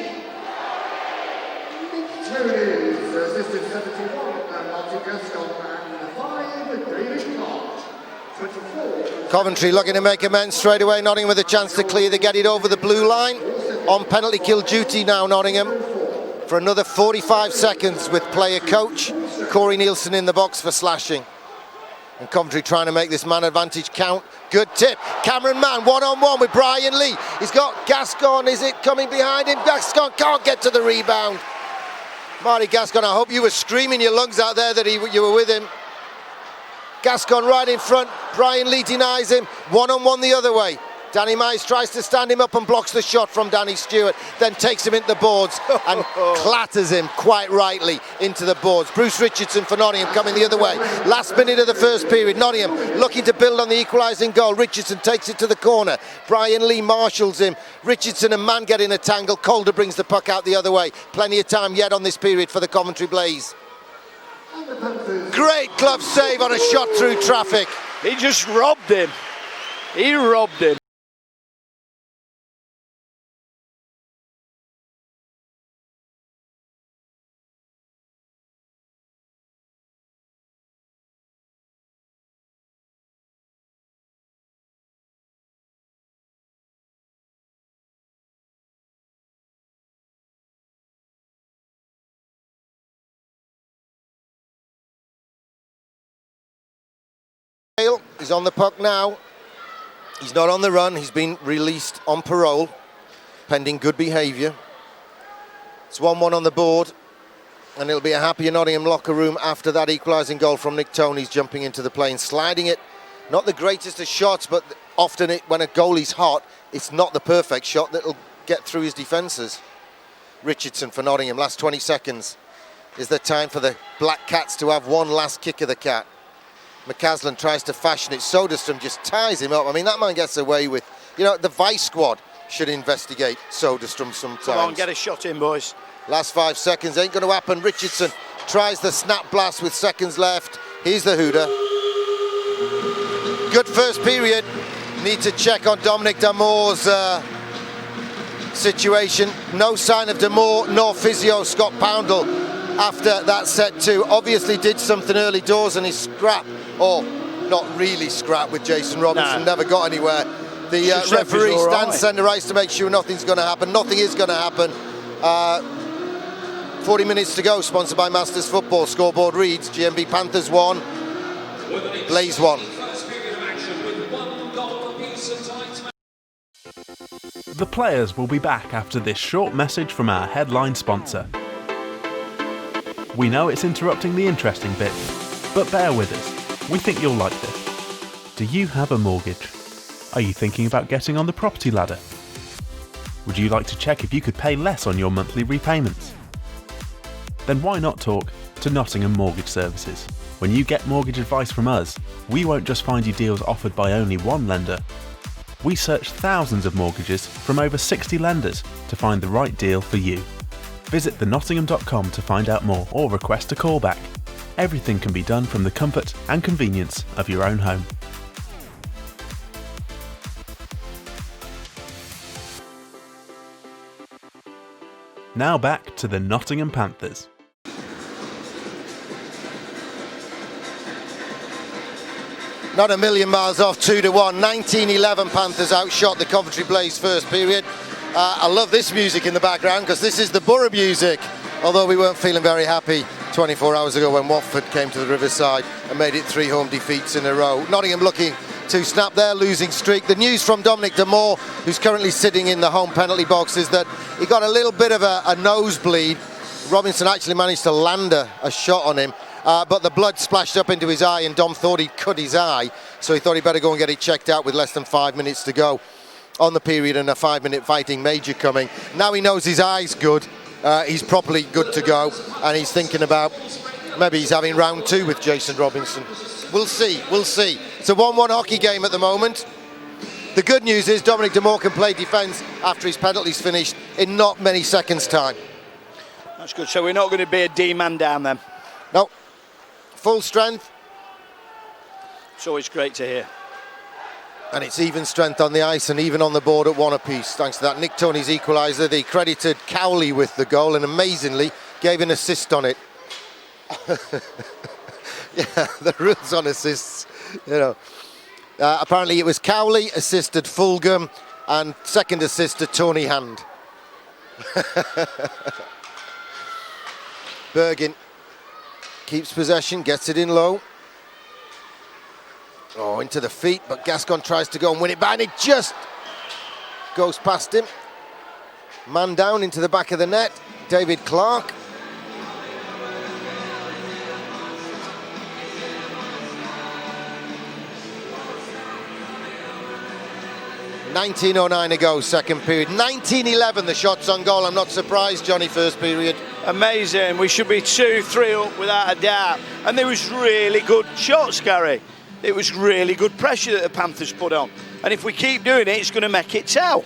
Toney, assisted 71, and Marty Gascoigne, and 5, David Clark, 24. Coventry looking to make amends straight away. Nottingham with a chance to clear. They get it over the blue line. On penalty kill duty now, Nottingham, for another 45 seconds with player coach Corey Nielsen in the box for slashing. And Coventry trying to make this man advantage count. Good tip. Cameron Mann one-on-one with Brian Lee. He's got Gascoigne. Is it coming behind him? Gascoigne can't get to the rebound. Marty Gascoigne, I hope you were screaming your lungs out there that you were with him. Gascoigne right in front. Brian Lee denies him. One-on-one the other way. Danny Mize tries to stand him up and blocks the shot from Danny Stewart, then takes him into the boards and clatters him quite rightly into the boards. Bruce Richardson for Nottingham coming the other way. Last minute of the first period, Nottingham looking to build on the equalising goal. Richardson takes it to the corner. Brian Lee marshals him. Richardson and Mann get in a tangle. Calder brings the puck out the other way. Plenty of time yet on this period for the Coventry Blaze. Great glove save on a shot through traffic. He just robbed him. He robbed him. He's on the puck now. He's not on the run. He's been released on parole, pending good behaviour. It's 1-1 on the board, and it'll be a happy Nottingham locker room after that equalising goal from Nick Toney's jumping into the play and sliding it. Not the greatest of shots, but often when a goalie's hot, it's not the perfect shot that'll get through his defences. Richardson for Nottingham, last 20 seconds. Is there time for the Black Cats to have one last kick of the cat? McCaslin tries to fashion it. Soderstrom just ties him up. I mean, that man gets away with, the Vice squad should investigate Soderstrom sometimes. Come on, get a shot in, boys. Last 5 seconds, ain't going to happen. Richardson tries the snap blast with seconds left. Here's the hooter. Good first period. Need to check on Dominic Damour's situation. No sign of Damour nor physio Scott Poundle after that set two. Obviously did something early doors and his scrap, or not really scrap with Jason Robinson, never got anywhere. The referee stands centre ice to make sure nothing's going to happen. Nothing is going to happen. 40 minutes to go, sponsored by Masters Football. Scoreboard reads GMB Panthers 1, Blaze 1. The players will be back after this short message from our headline sponsor. We know it's interrupting the interesting bit, but bear with us. We think you'll like this. Do you have a mortgage? Are you thinking about getting on the property ladder? Would you like to check if you could pay less on your monthly repayments? Then why not talk to Nottingham Mortgage Services? When you get mortgage advice from us, we won't just find you deals offered by only one lender. We search thousands of mortgages from over 60 lenders to find the right deal for you. Visit thenottingham.com to find out more or request a callback. Everything can be done from the comfort and convenience of your own home. Now back to the Nottingham Panthers. Not a million miles off, 2-1. 19-11 Panthers outshot the Coventry Blaze first period. I love this music in the background because this is the Borough music. Although we weren't feeling very happy 24 hours ago when Watford came to the Riverside and made it 3 home defeats in a row. Nottingham looking to snap their losing streak. The news from Dominic Damour, who's currently sitting in the home penalty box, is that he got a little bit of a nosebleed. Robinson actually managed to land a shot on him. But the blood splashed up into his eye and Dom thought he'd cut his eye, so he thought he'd better go and get it checked out with less than 5 minutes to go on the period and a 5-minute fighting major coming. Now he knows his eye's good, he's properly good to go, and he's thinking about maybe he's having round 2 with Jason Robinson. We'll see. It's a 1-1 hockey game at the moment. The good news is Dominic Damour can play defence after his penalty's finished in not many seconds' time. That's good, so we're not going to be a D-man down then? No. Full strength. It's always great to hear. And it's even strength on the ice and even on the board at 1 apiece. Thanks to that, Nick Toney's equaliser. They credited Cowley with the goal and amazingly gave an assist on it. Yeah, the rules on assists, you know. Apparently it was Cowley assisted Fulgham and second assist to Tony Hand. Bergin keeps possession, gets it in low. Oh, into the feet, but Gascon tries to go and win it back, and it just goes past him. Man down into the back of the net, David Clark. .1909 to go, second period. 19-11 the shots on goal. I'm not surprised, Johnny, first period. Amazing. We should be 2-3 up without a doubt. And there was really good shots, Gary. It was really good pressure that the Panthers put on. And if we keep doing it, it's going to make it tell.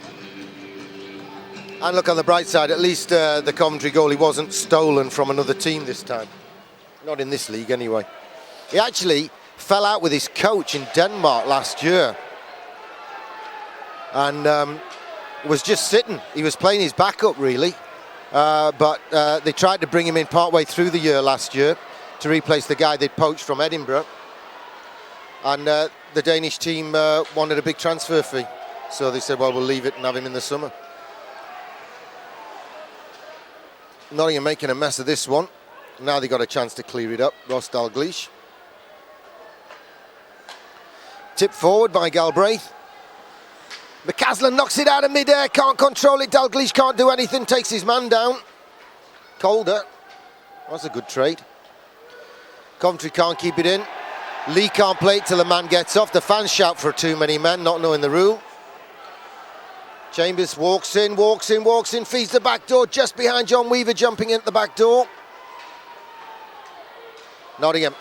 And look, on the bright side, at least the Coventry goalie wasn't stolen from another team this time. Not in this league, anyway. He actually fell out with his coach in Denmark last year. And was just sitting. He was playing his backup, really. But they tried to bring him in partway through the year last year to replace the guy they'd poached from Edinburgh. And the Danish team wanted a big transfer fee. So they said, well, we'll leave it and have him in the summer. Nottingham making a mess of this one. Now they got a chance to clear it up. Ross Dalglish. Tipped forward by Galbraith. McCaslin knocks it out of mid-air, can't control it. Dalglish can't do anything, takes his man down. Calder. That's a good trade. Coventry can't keep it in. Lee can't play it till the man gets off. The fans shout for too many men, not knowing the rule. Chambers walks in, feeds the back door just behind John Weaver, jumping in at the back door. Nottingham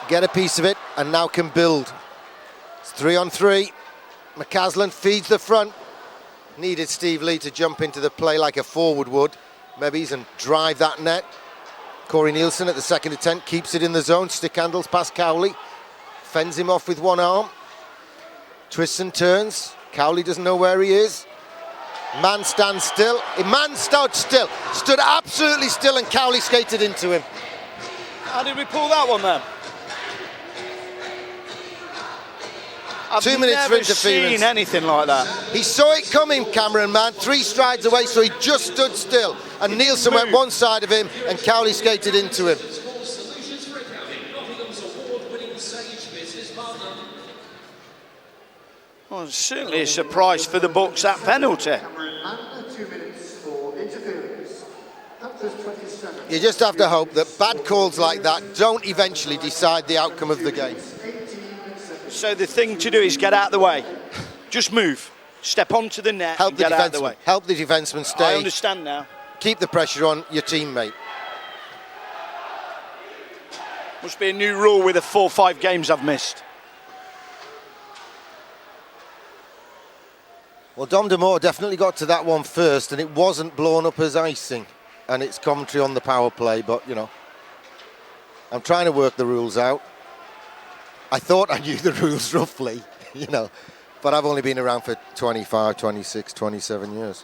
get a piece of it and now can build. It's 3-on-3. McCaslin feeds the front. Needed Steve Lee to jump into the play like a forward would. Maybe and drive that net. Corey Nielsen at the second attempt keeps it in the zone. Stick handles past Cowley. fends him off with one arm. Twists and turns. Cowley doesn't know where he is. Man stands still. Man stood still. Stood absolutely still, and Cowley skated into him. How did we pull that one then? I've 2 minutes for never interference. seen anything like that. He saw it coming, Cameron Mann, 3 strides away, so he just stood still. And Nielsen went one side of him, and Cowley skated into him. Solutions for accounting. Nottingham's award-winning Sage business partner. Well, it's certainly a surprise for the Bucks, that penalty. And 2 minutes for interference. Panthers 27. You just have to hope that bad calls like that don't eventually decide the outcome of the game. So the thing to do is get out of the way. Just move. Step onto the net Help and the get out of the defenseman. way. Help the defenseman I stay. understand now. Keep the pressure on your teammate. Must be a new rule with the 4 or 5 games I've missed. Well, Dom DeMore definitely got to that one first, and it wasn't blown up as icing. And it's Coventry on the power play, but, you know, I'm trying to work the rules out. I thought I knew the rules roughly, you know, but I've only been around for 25, 26, 27 years.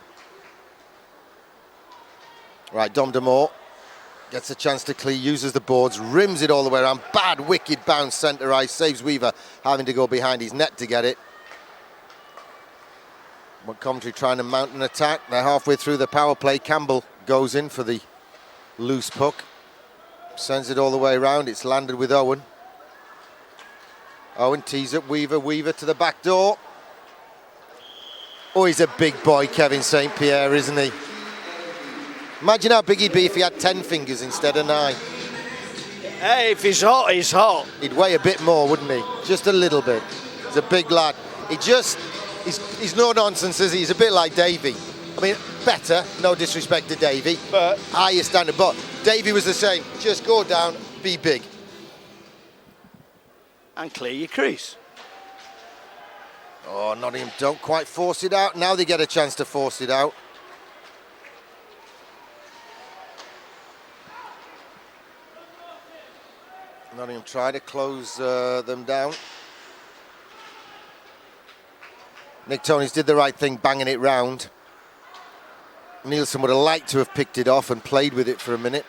Right, Dom DeMore gets a chance to clear, uses the boards, rims it all the way around. Bad, wicked bounce, centre ice, saves Weaver, having to go behind his net to get it. But Coventry trying to mount an attack. They're halfway through the power play. Campbell goes in for the loose puck. Sends it all the way around. It's landed with Owen. Owen tees up Weaver. Weaver to the back door. Oh, he's a big boy, Kevin St. Pierre, isn't he? Imagine how big he'd be if he had 10 fingers instead of 9. Hey, if he's hot, he's hot. He'd weigh a bit more, wouldn't he? Just a little bit. He's a big lad. He's no nonsense, is he? He's a bit like Davey. I mean, better, no disrespect to Davey, But higher standard. But Davey was the same. Just go down, be big. and clear your crease. Oh, Nottingham don't quite force it out. Now they get a chance to force it out. Nottingham try to close them down. Nick Tonys did the right thing, banging it round. Nielsen would have liked to have picked it off and played with it for a minute.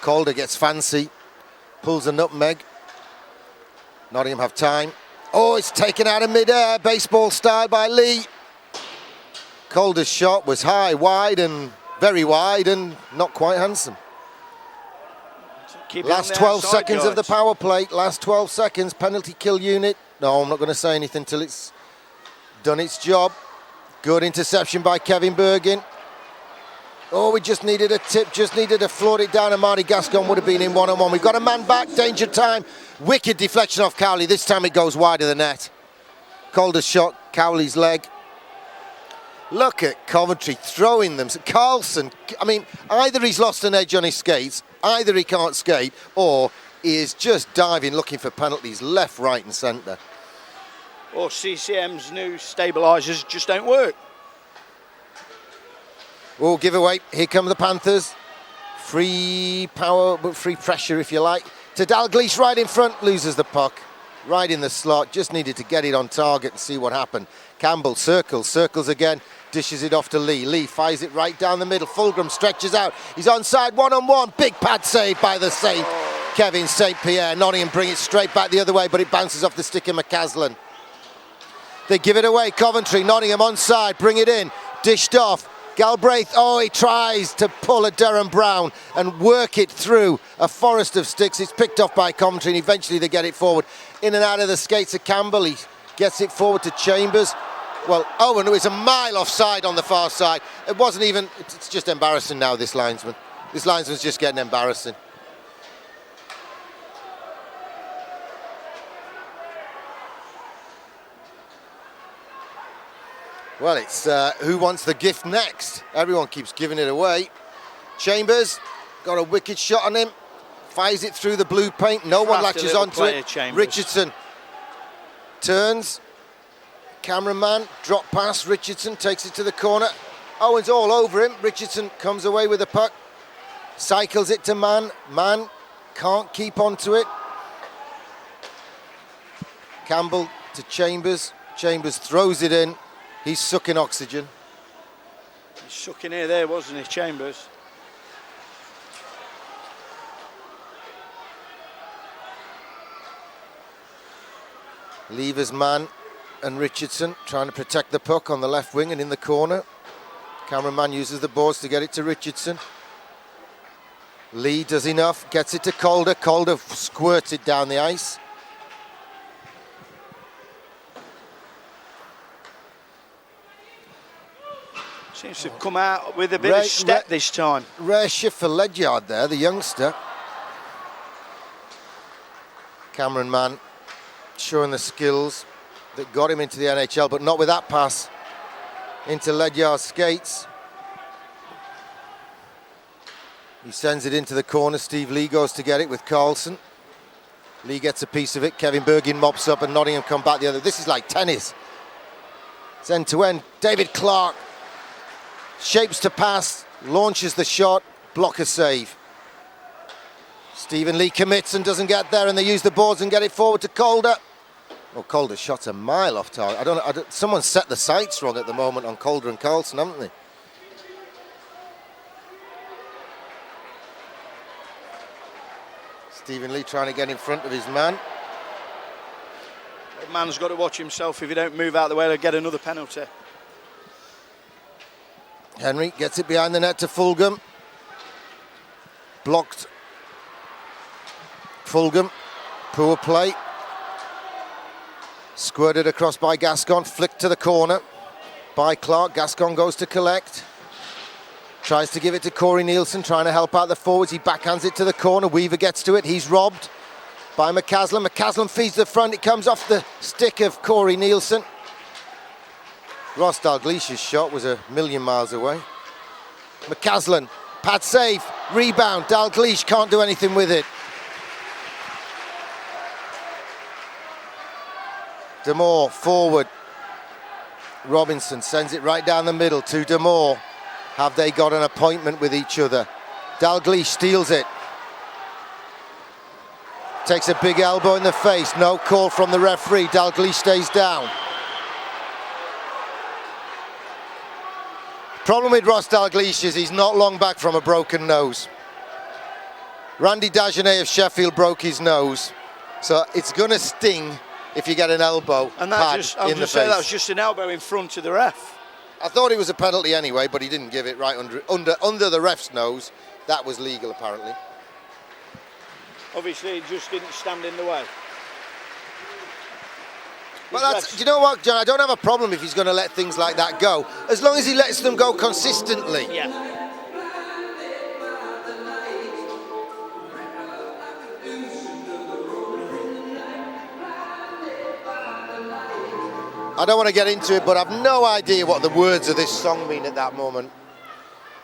Calder gets fancy, pulls a nutmeg. Nottingham have time. Oh, it's taken out of mid-air, baseball style by Lee. Calder's shot was high, wide, and very wide, and not quite handsome. Last 12 seconds of the power play. Last 12 seconds, penalty kill unit. No, I'm not going to say anything till it's done its job. Good interception by Kevin Bergin. Oh, we just needed a tip, just needed to float it down, and Marty Gascon would have been in one-on-one. We've got a man back, danger time. Wicked deflection off Cowley. This time it goes wide of the net. Calder's shot, Cowley's leg. Look at Coventry throwing them. Carlson, I mean, either he's lost an edge on his skates, either he can't skate, or he is just diving, looking for penalties left, right and centre. Or CCM's new stabilisers just don't work. Oh, give away. Here come the Panthers. Free power, but free pressure, if you like. To Dalglish right in front, loses the puck. Right in the slot, just needed to get it on target and see what happened. Campbell circles again, dishes it off to Lee. Lee fires it right down the middle. Fulgram stretches out. He's onside, one-on-one. Big pad save by the Saint. Kevin St. Pierre. Nottingham bring it straight back the other way, but it bounces off the stick of McCaslin. They give it away. Coventry, Nottingham onside, bring it in. Dished off. Galbraith, oh, he tries to pull a Durham Brown and work it through a forest of sticks. It's picked off by Coventry, and eventually they get it forward. In and out of the skates of Campbell. He gets it forward to Chambers. Well, Owen was a mile offside on the far side. It wasn't even, it's just embarrassing now, this linesman. This linesman's just getting embarrassing. Well, it's who wants the gift next? Everyone keeps giving it away. Chambers got a wicked shot on him. Fires it through the blue paint. No one latches onto it. Chambers. Richardson turns. Cameraman, drop pass. Richardson takes it to the corner. Owen's all over him. Richardson comes away with the puck. Cycles it to Mann. Mann can't keep onto it. Campbell to Chambers. Chambers throws it in. He's sucking oxygen. He's sucking air there, wasn't he, Chambers? Lever's man and Richardson trying to protect the puck on the left wing and in the corner. Cameraman uses the boards to get it to Richardson. Lee does enough, gets it to Calder. Calder squirts it down the ice. Seems to have come out with a bit of step this time. Rare shift for Ledyard there, the youngster. Cameron Mann showing the skills that got him into the NHL, but not with that pass into Ledyard's skates. He sends it into the corner. Steve Lee goes to get it with Carlson. Lee gets a piece of it. Kevin Bergin mops up and Nottingham come back the other. This is like tennis. It's end to end. David Clark shapes to pass, launches the shot, blocker save. Stephen Lee commits and doesn't get there, and they use the boards and get it forward to Calder. Well, Calder's shot's a mile off target. I don't know. Someone set the sights wrong at the moment on Calder and Carlson, haven't they? Stephen Lee trying to get in front of his man. The man's got to watch himself. If he don't move out of the way, he'll get another penalty. Henry gets it behind the net to Fulgham. Blocked. Fulgham, poor play. Squirted across by Gascon, flicked to the corner by Clark. Gascon goes to collect. Tries to give it to Corey Nielsen, trying to help out the forwards. He backhands it to the corner. Weaver gets to it. He's robbed by McCaslin. McCaslin feeds the front. It comes off the stick of Corey Nielsen. Ross Dalglish's shot was a million miles away. McCaslin, pad save, rebound. Dalglish can't do anything with it. Damore forward. Robinson sends it right down the middle to Damore. Have they got an appointment with each other? Dalglish steals it. Takes a big elbow in the face. No call from the referee. Dalglish stays down. Problem with Ross Dalglish is he's not long back from a broken nose. Randy Dagenet of Sheffield broke his nose. So it's going to sting if you get an elbow And pad that I in the just say face. that was just an elbow in front of the ref. I thought it was a penalty anyway, but he didn't give it right under the ref's nose. That was legal, apparently. Obviously, it just didn't stand in the way. But do you know what, John? I don't have a problem if he's going to let things like that go, as long as he lets them go consistently. Yeah. I don't want to get into it, but I've no idea what the words of this song mean at that moment.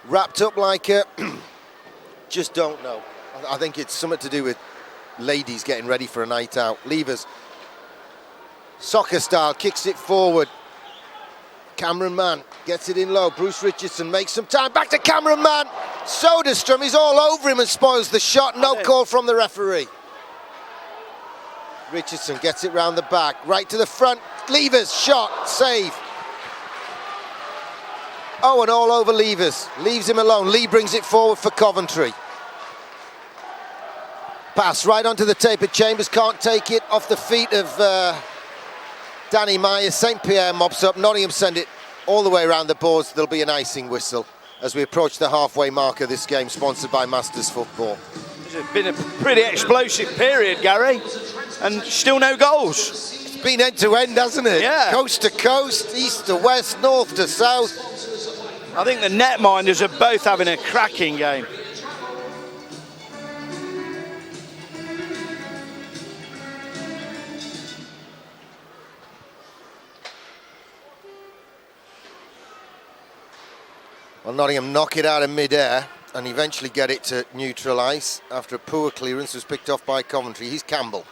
Wrapped up like a... just don't know. I think it's something to do with ladies getting ready for a night out. Levers, soccer style, kicks it forward. Cameron Mann gets it in low. Bruce Richardson makes some time. Back to Cameron Mann. Soderstrom is all over him and spoils the shot. No call from the referee. Richardson gets it round the back, right to the front. Levers, shot, save. Oh, and all over Levers. Leaves him alone. Lee brings it forward for Coventry. Pass right onto the tape of Chambers. Can't take it off the feet of Danny Myers. St. Pierre mops up. Nottingham send it all the way around the boards. There'll be an icing whistle as we approach the halfway mark of this game, sponsored by Masters Football. It's been a pretty explosive period, Gary, and still no goals. It's been end to end, hasn't it? Yeah. Coast to coast, east to west, north to south. I think the netminders are both having a cracking game. Well, Nottingham knock it out of mid-air and eventually get it to neutral ice after a poor clearance was picked off by Coventry. He's Campbell.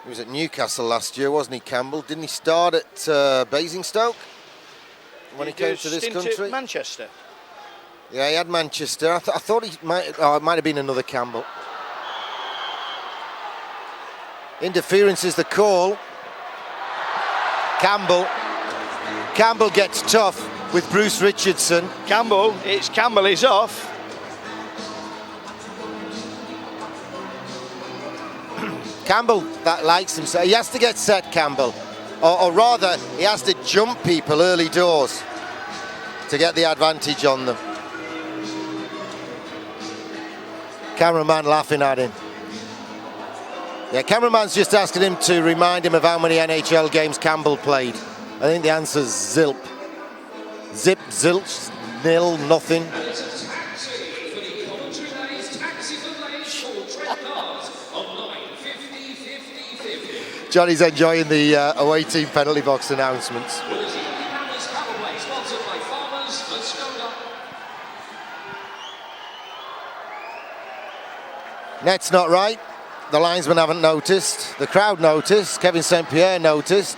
He was at Newcastle last year, wasn't he, Campbell? Didn't he start at Basingstoke when he came to this country? Manchester. Yeah, he had Manchester. I thought he might. Oh, it might have been another Campbell. Interference is the call. Campbell gets tough with Bruce Richardson. Campbell is off. Campbell, that likes him, so he has to get set, Campbell. Or rather, he has to jump people early doors to get the advantage on them. Cameraman laughing at him. Yeah, cameraman's just asking him to remind him of how many NHL games Campbell played. I think the answer's zilp. Zip, zilch, nil, nothing. And it's a taxi for the Coventry Lays Taxi for Lays for Trent Cars on 950. Johnny's enjoying the away team penalty box announcements. With the Panthers cover play sponsored by Farmers and Skoda. Net's not right. The linesmen haven't noticed. The crowd noticed. Kevin St. Pierre noticed.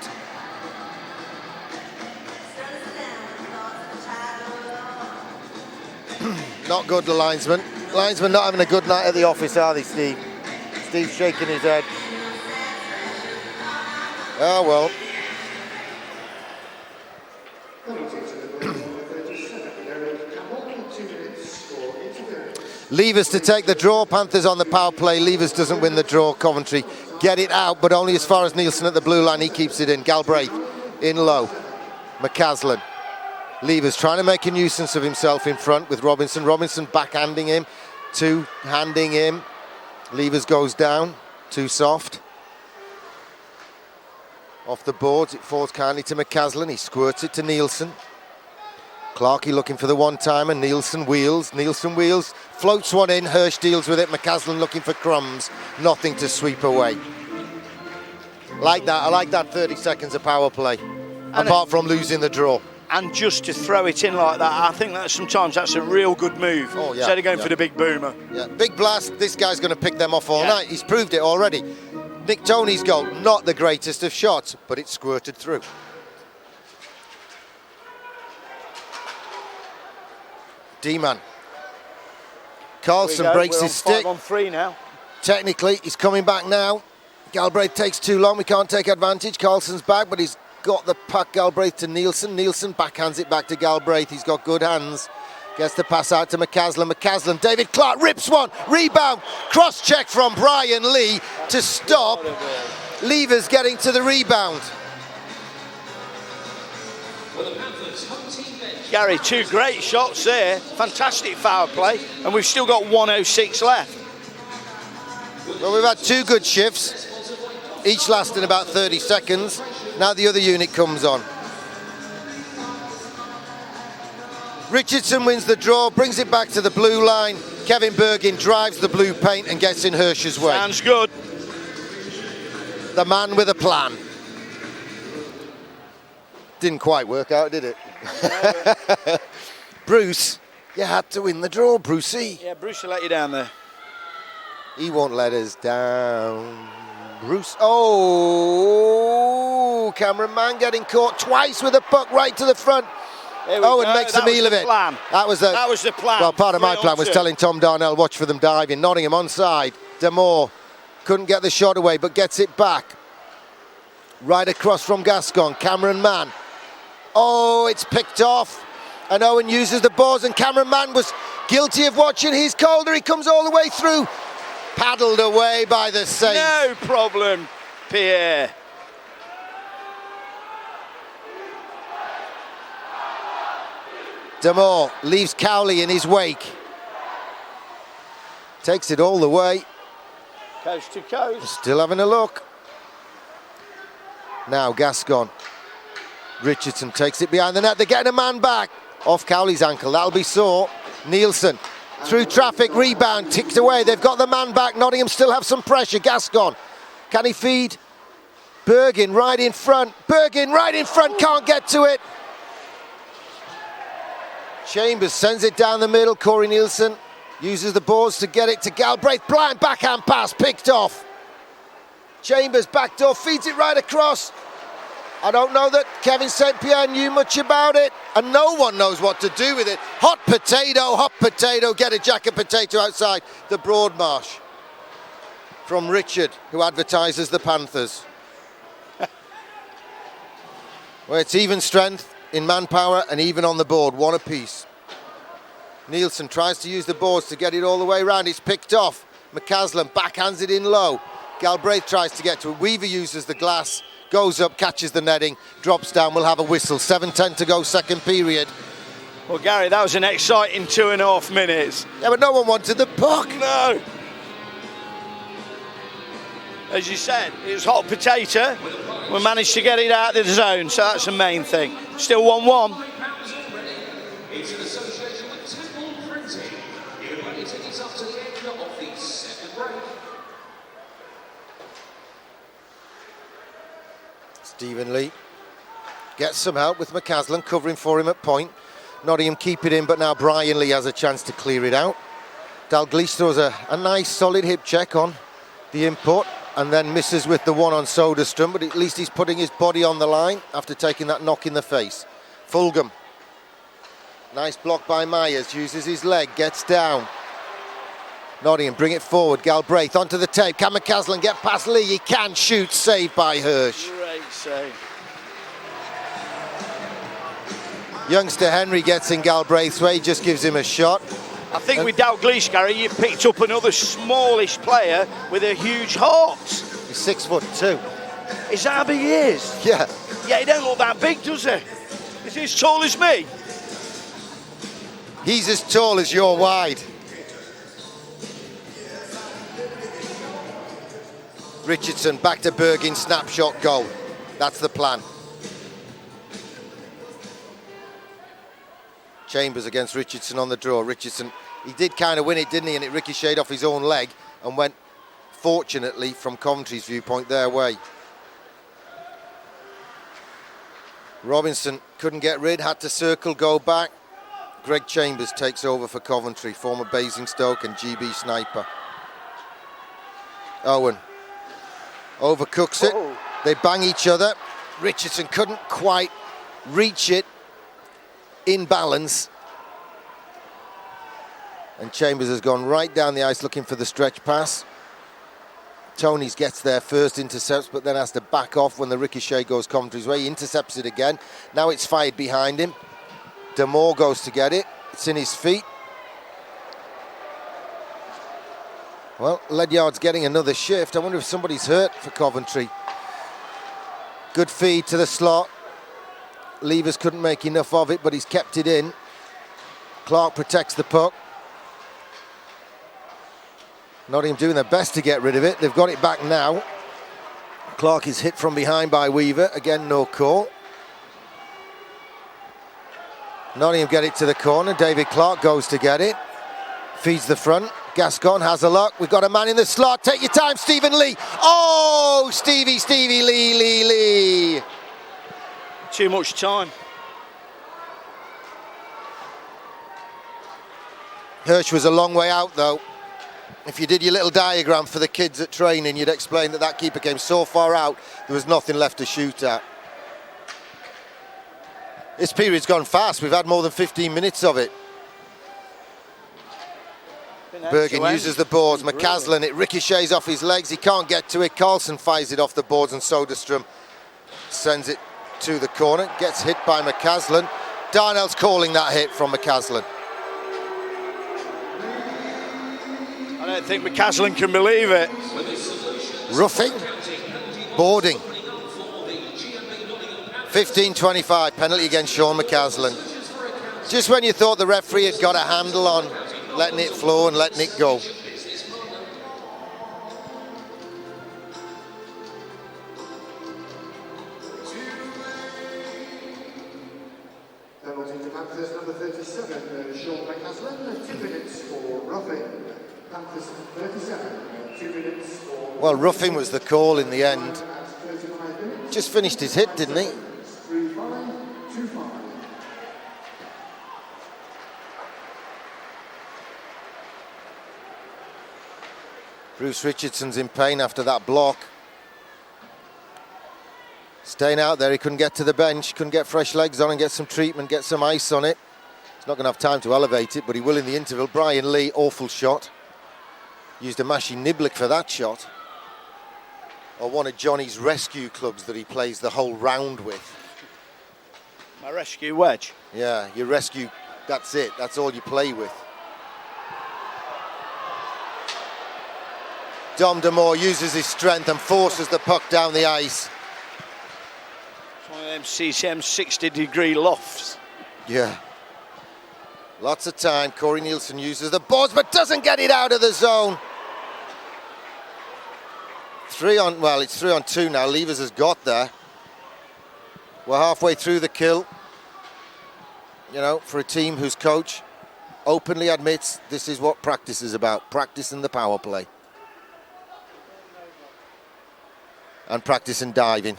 Not good, the linesman. Linesmen not having a good night at the office, are they, Steve? Steve's shaking his head. Oh, well. Levers to take the draw. Panthers on the power play. Levers doesn't win the draw. Coventry get it out, but only as far as Nielsen at the blue line. He keeps it in. Galbraith in low. McCaslin. Levers trying to make a nuisance of himself in front with Robinson. Robinson backhanding him, two-handing him. Levers goes down, too soft. Off the boards, it falls kindly to McCaslin. He squirts it to Nielsen. Clarkey looking for the one-timer. Nielsen wheels, floats one in. Hirsch deals with it. McCaslin looking for crumbs. Nothing to sweep away. Like that. I like that 30 seconds of power play. Apart from losing the draw. And just to throw it in like that, I think that sometimes that's a real good move. Oh, yeah, instead of going yeah. for the big boomer. Yeah, big blast. This guy's going to pick them off all Yeah. night. He's proved it already. Nick Toney's goal, not the greatest of shots, but it squirted through. D-man. Carlson breaks his stick. 5-on-3 now. Technically, he's coming back now. Galbraith takes too long. We can't take advantage. Carlson's back, but he's got the puck. Galbraith to Nielsen. Nielsen backhands it back to Galbraith. He's got good hands. Gets the pass out to McCaslin. McCaslin, David Clark rips one. Rebound. Cross check from Brian Lee to stop. Levers getting to the rebound. For the Panthers, home team bench. Gary, two great shots there. Fantastic foul play. And we've still got 1:06 left. Well, we've had two good shifts, each lasting about 30 seconds. Now the other unit comes on. Richardson wins the draw, brings it back to the blue line. Kevin Bergin drives the blue paint and gets in Hirsch's way. Sounds good. The man with a plan. Didn't quite work out, did it? Bruce, you had to win the draw, Brucey. Yeah, Bruce will let you down there. He won't let us down. Bruce, oh, cameraman getting caught twice with a puck right to the front. There we Owen go. makes a That was meal the of it. plan. That was the plan. Well, part of my 3 plan on was 2. telling Tom Darnell, watch for them diving. Nottingham onside. Demore couldn't get the shot away, but gets it back. Right across from Gascon. Cameron Mann. Oh, it's picked off. And Owen uses the balls, and Cameron Mann was guilty of watching. He's colder. He comes all the way through. Paddled away by the Saints. No problem, Pierre. Demore leaves Cowley in his wake. Takes it all the way. Coast to coast. Still having a look. Now Gascon. Richardson takes it behind the net. They're getting a man back. Off Cowley's ankle. That'll be sore. Nielsen through traffic. Rebound. Ticked away. They've got the man back. Nottingham still have some pressure. Gascon. Can he feed? Bergin right in front. Bergin right in front. Can't get to it. Chambers sends it down the middle. Corey Nielsen uses the boards to get it to Galbraith. Blind backhand pass picked off. Chambers backdoor feeds it right across. I don't know that Kevin St. Pierre knew much about it, and no one knows what to do with it. Hot potato, get a jacket potato outside the Broadmarsh. from Richard, who advertises the Panthers. Well, it's even strength in manpower and even on the board, one apiece. Nielsen tries to use the boards to get it all the way around. It's picked off. McCaslin backhands it in low. Galbraith tries to get to it. Weaver uses the glass, goes up, catches the netting, drops down. We'll have a whistle. 7:10 to go, second period. Well, Gary, that was an exciting 2.5 minutes. Yeah, but no one wanted the puck. No. As you said, it was hot potato. We managed to get it out of the zone, so that's the main thing. Still 1-1. It's an association with Temple Printing. You can buy your tickets up to the end of the second break. Stephen Lee gets some help with McCaslin covering for him at point. Nottingham keep it in, but now Brian Lee has a chance to clear it out. Dalglish throws a nice solid hip check on the import and then misses with the one on Soderstrom, but at least he's putting his body on the line after taking that knock in the face. Fulgham, nice block by Myers, uses his leg, gets down. Nottingham bring it forward, Galbraith onto the tape. Can McCaslin get past Lee? He can shoot, saved by Hirsch. Great save. Youngster Henry gets in Galbraith's way, just gives him a shot. I think with Dalglish, Gary, you picked up another smallish player with a huge heart. He's 6'2". Is that how big he is? Yeah. Yeah, he don't look that big, does he? Is he as tall as me? He's as tall as you're wide. Richardson back to Bergin, snapshot goal. That's the plan. Chambers against Richardson on the draw. Richardson, he did kind of win it, didn't he? And it ricocheted off his own leg and went, fortunately, from Coventry's viewpoint, their way. Robinson couldn't get rid, had to circle, go back. Greg Chambers takes over for Coventry, former Basingstoke and GB sniper. Owen overcooks it. Uh-oh. They bang each other. Richardson couldn't quite reach it in balance. And Chambers has gone right down the ice looking for the stretch pass. Tonys gets there first, intercepts, but then has to back off when the ricochet goes Coventry's way. He intercepts it again. Now it's fired behind him. Damore goes to get it. It's in his feet. Well, Ledyard's getting another shift. I wonder if somebody's hurt for Coventry. Good feed to the slot. Levers couldn't make enough of it, but he's kept it in. Clark protects the puck. Nottingham doing their best to get rid of it. They've got it back now. Clark is hit from behind by Weaver. Again, no call. Nottingham get it to the corner. David Clark goes to get it. Feeds the front. Gascon has a look. We've got a man in the slot. Take your time, Stephen Lee. Oh, Stevie Lee. Too much time. Hirsch was a long way out, though. If you did your little diagram for the kids at training, you'd explain that that keeper came so far out, there was nothing left to shoot at. This period's gone fast. We've had more than 15 minutes of it. Bergen uses the boards. McCaslin, it ricochets off his legs. He can't get to it. Carlson fires it off the boards and Soderstrom sends it to the corner. Gets hit by McCaslin. Darnell's calling that hit from McCaslin. I don't think McCaslin can believe it. Roughing. Boarding. 15-25, penalty against Sean McCaslin. Just when you thought the referee had got a handle on letting it flow and letting it go. Penalty to Panthers number 37, Sean McCaslin, 2 minutes for roughing. Panthers 37, 2 minutes for... Well, roughing was the call in the end. 35 minutes. Just finished his hit, didn't he? 3-5, 2-5. Bruce Richardson's in pain after that block. Staying out there, he couldn't get to the bench, couldn't get fresh legs on and get some treatment, get some ice on it. He's not going to have time to elevate it, but he will in the interval. Brian Lee, awful shot. Used a Mashi Niblick for that shot. Or one of Johnny's rescue clubs that he plays the whole round with. My rescue wedge. Yeah, you rescue, that's it. That's all you play with. Dom DeMoore uses his strength and forces the puck down the ice. It's one of them CCM 60-degree lofts. Yeah. Lots of time. Corey Nielsen uses the boards but doesn't get it out of the zone. It's 3-on-2 now. Levers has got there. We're halfway through the kill. You know, for a team whose coach openly admits this is what practice is about. Practicing the power play. And practicing diving.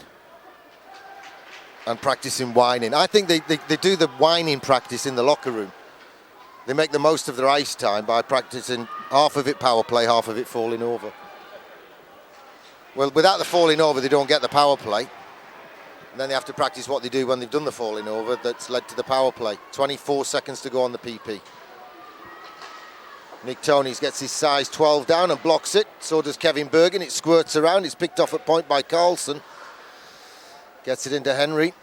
And practicing whining. I think they do the whining practice in the locker room. They make the most of their ice time by practicing half of it power play, half of it falling over. Well, without the falling over, they don't get the power play. And then they have to practice what they do when they've done the falling over that's led to the power play. 24 seconds to go on the PP. Nick Tonys gets his size 12 down and blocks it. So does Kevin Bergen. It squirts around. It's picked off at point by Carlson. Gets it into Henry.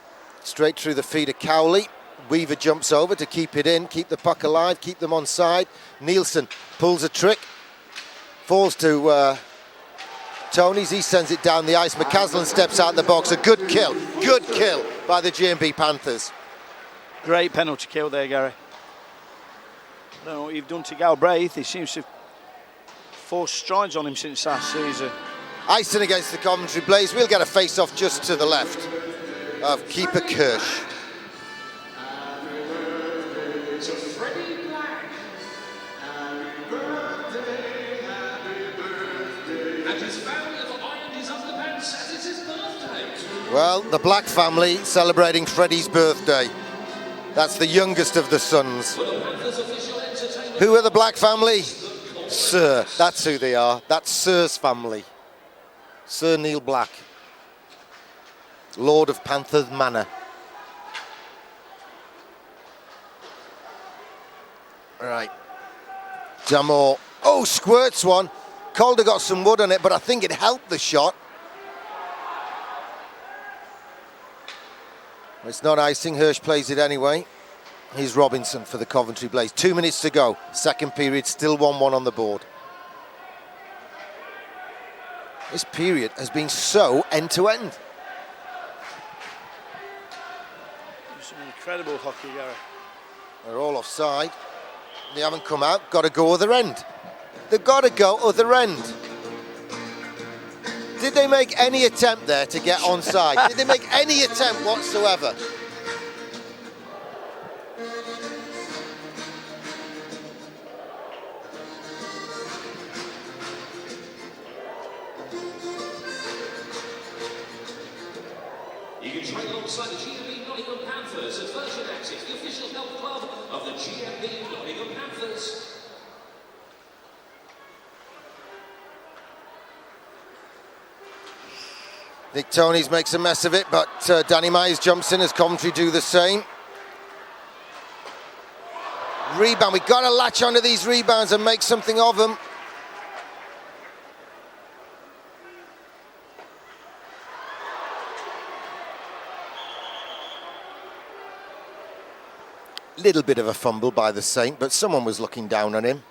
Straight through the feet of Cowley. Weaver jumps over to keep it in, keep the puck alive, keep them on side. Nielsen pulls a trick. Falls to Tonys. He sends it down the ice. McCaslin steps out the box. A good kill by the G&B Panthers. Great penalty kill there, Gary. I don't know what you've done to Galbraith. He seems to have forced strides on him since last season. Icing against the Coventry Blaze. We'll get a face-off just to the left of keeper Kirsch. To Freddie Black. And his family have ironed his underpants as it's his birthday. Well, the Black family celebrating Freddie's birthday. That's the youngest of the sons. Who are the Black family? Sir, that's who they are. That's Sir's family. Sir Neil Black, Lord of Panthers Manor. Right. Jamor. Oh, squirts one. Calder got some wood on it, but I think it helped the shot. It's not icing. Hirsch plays it anyway. Here's Robinson for the Coventry Blaze. 2 minutes to go. Second period, still 1-1 on the board. This period has been so end-to-end. Some incredible hockey, Gary. They're all offside. They haven't come out. Got to go other end. They've got to go other end. Did they make any attempt there to get onside? Did they make any attempt whatsoever? You can train alongside the G&B Nottingham Panthers at Virgin Active, the official health club of the G&B Nottingham Panthers. Nick Tonys makes a mess of it, but Danny Myers jumps in as Coventry do the same. Rebound, we've got to latch onto these rebounds and make something of them. Little bit of a fumble by the Saint, but someone was looking down on him,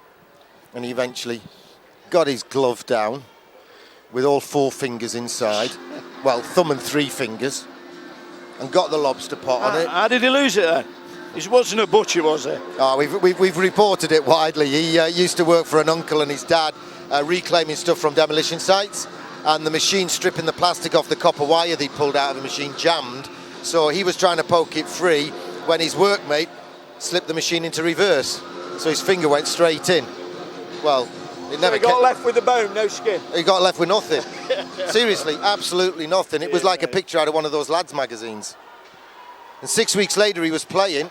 and he eventually got his glove down with all 4 fingers inside. Well, thumb and 3 fingers, and got the lobster pot on it. How did he lose it then? It wasn't a butcher, was it? Oh, we've reported it widely. He used to work for an uncle and his dad reclaiming stuff from demolition sites, and the machine stripping the plastic off the copper wire they pulled out of the machine jammed, so he was trying to poke it free when his workmate slipped the machine into reverse, so his finger went straight in. Well, it never got left with the bone, no skin. He got left with nothing. Seriously, absolutely nothing. It was like a picture out of one of those lads' magazines. And 6 weeks later, he was playing.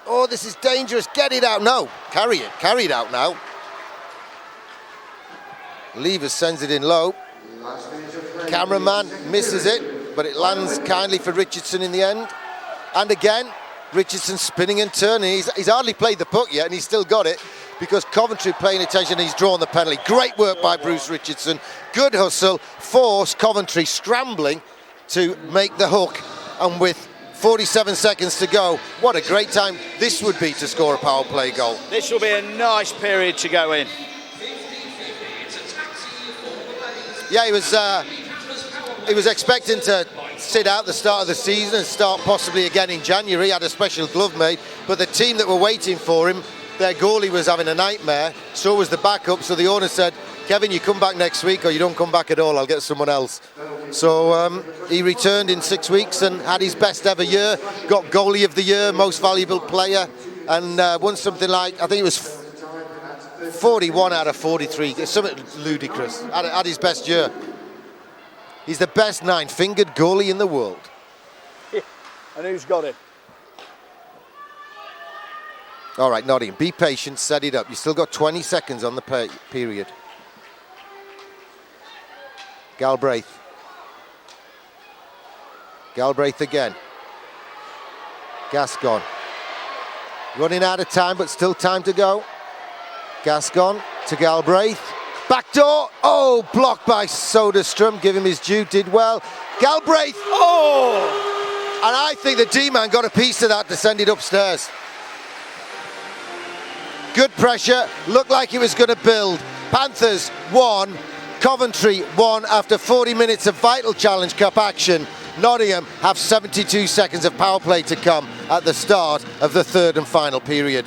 Oh, this is dangerous. Get it out. No, carry it. Carry it out now. Levers sends it in low. Cameraman misses it, but it lands kindly for Richardson in the end. And again, Richardson spinning and turning. He's hardly played the puck yet, and he's still got it. because Coventry paying attention. He's drawn the penalty. Great work by Bruce Richardson. Good hustle. Forced Coventry scrambling to make the hook. And with 47 seconds to go, what a great time this would be to score a power play goal. This will be a nice period to go in. Yeah, he was expecting to sit out the start of the season and start possibly again in January. He had a special glove made, but the team that were waiting for him, their goalie was having a nightmare, so was the backup. So the owner said, Kevin, you come back next week or you don't come back at all, I'll get someone else. So he returned in 6 weeks and had his best ever year, got goalie of the year, most valuable player, and won something like, I think it was 41 out of 43, it's something ludicrous, had his best year. He's the best nine-fingered goalie in the world. And who's got him? All right, Nottingham, be patient, set it up. You've still got 20 seconds on the period. Galbraith. Galbraith again. Gascon. Running out of time, but still time to go. Gascon to Galbraith. Back door. Oh, blocked by Soderstrom. Give him his due, did well. Galbraith. Oh! And I think the D-man got a piece of that to send it upstairs. Good pressure. Looked like it was going to build. Panthers won. Coventry won after 40 minutes of vital Challenge Cup action. Nottingham have 72 seconds of power play to come at the start of the third and final period.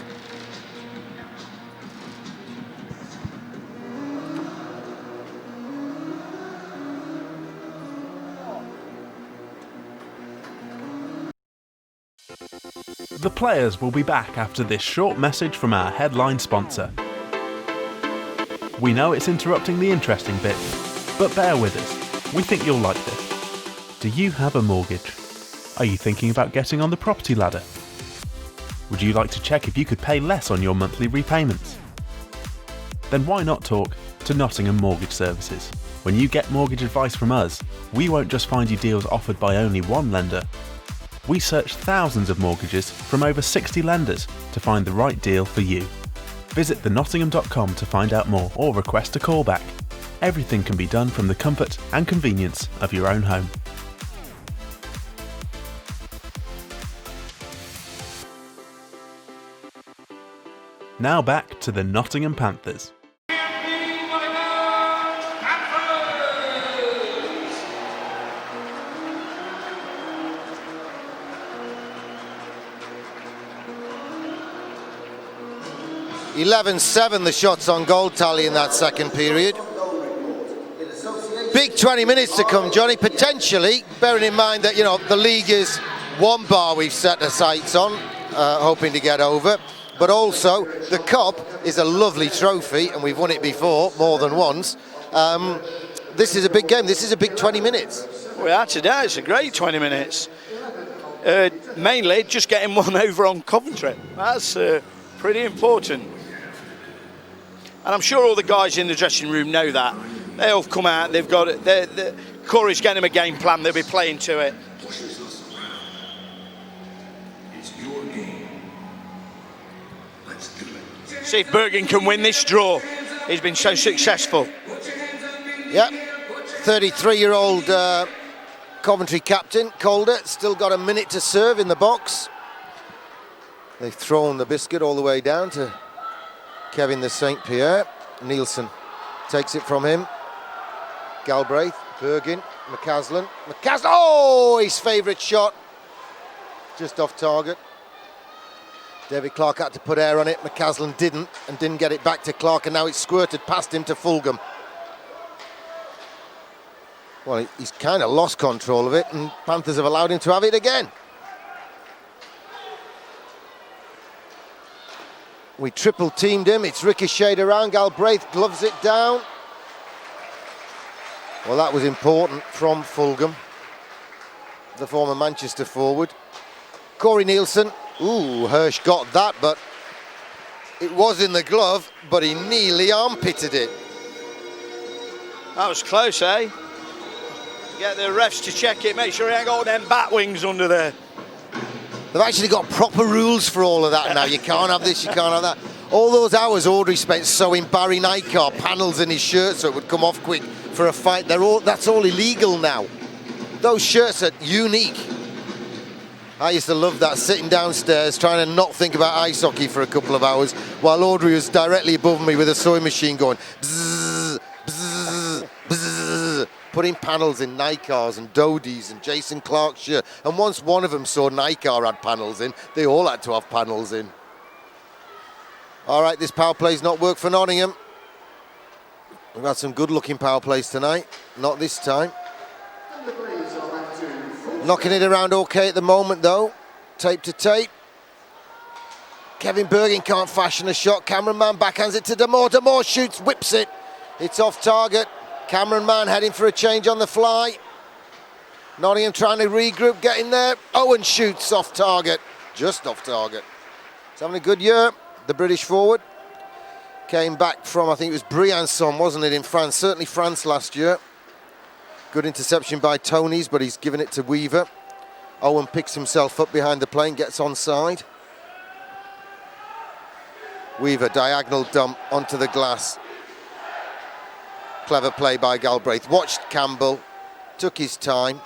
The players will be back after this short message from our headline sponsor. We know it's interrupting the interesting bit, but bear with us. We think you'll like this. Do you have a mortgage? Are you thinking about getting on the property ladder? Would you like to check if you could pay less on your monthly repayments? Then why not talk to Nottingham Mortgage Services? When you get mortgage advice from us, we won't just find you deals offered by only one lender. We search thousands of mortgages from over 60 lenders to find the right deal for you. Visit thenottingham.com to find out more or request a callback. Everything can be done from the comfort and convenience of your own home. Now back to the Nottingham Panthers. 11-7 the shots on goal tally in that second period. Big 20 minutes to come, Johnny, potentially, bearing in mind that, you know, the league is one bar we've set our sights on, hoping to get over, but also the Cup is a lovely trophy, and we've won it before, more than once. This is a big game, this is a big 20 minutes. Well, today it's a great 20 minutes. Mainly just getting one over on Coventry. That's pretty important. And I'm sure all the guys in the dressing room know that. They'll come out, they've got it. Corey's getting them a game plan, they'll be playing to it. It's your game. Let's do it. See if Bergen can win this draw. He's been so successful. Yep, 33-year-old Coventry captain, Calder, still got a minute to serve in the box. They've thrown the biscuit all the way down to Kevin the St. Pierre. Nielsen takes it from him. Galbraith, Bergin, McCaslin. Oh, his favourite shot. Just off target. David Clark had to put air on it. McCaslin didn't, and didn't get it back to Clark, and now it's squirted past him to Fulgham. Well, he's kind of lost control of it, and Panthers have allowed him to have it again. We triple teamed him, it's ricocheted around, Galbraith gloves it down. Well, that was important from Fulgham, the former Manchester forward. Corey Nielsen, ooh, Hirsch got that, but it was in the glove, but he nearly armpitted it. That was close, eh? Get the refs to check it, make sure he ain't got them bat wings under there. They've actually got proper rules for all of that now. You can't have this, you can't have that. All those hours Audrey spent sewing Barry Nightcar panels in his shirt so it would come off quick for a fight, that's all illegal now. Those shirts are unique. I used to love that, sitting downstairs trying to not think about ice hockey for a couple of hours while Audrey was directly above me with a sewing machine going bzzz, bzzz, bzzz, putting panels in Nightcars and Dodies and Jason Clark's shirt. And once one of them saw Nightcar had panels in, they all had to have panels in. All right, this power play's not worked for Nottingham. We've had some good-looking power plays tonight. Not this time. Knocking it around okay at the moment, though. Tape to tape. Kevin Bergin can't fashion a shot. Cameron Mann backhands it to Damore. Damore shoots, whips it. It's off target. Cameron Mann heading for a change on the fly. Nottingham trying to regroup, getting there. Owen shoots off target. Just off target. He's having a good year. The British forward came back from, I think it was Briançon, wasn't it, in France? Certainly France last year. Good interception by Tony's, but he's given it to Weaver. Owen picks himself up behind the plane, gets onside. Weaver, diagonal dump onto the glass. Clever play by Galbraith. Watched Campbell, took his time.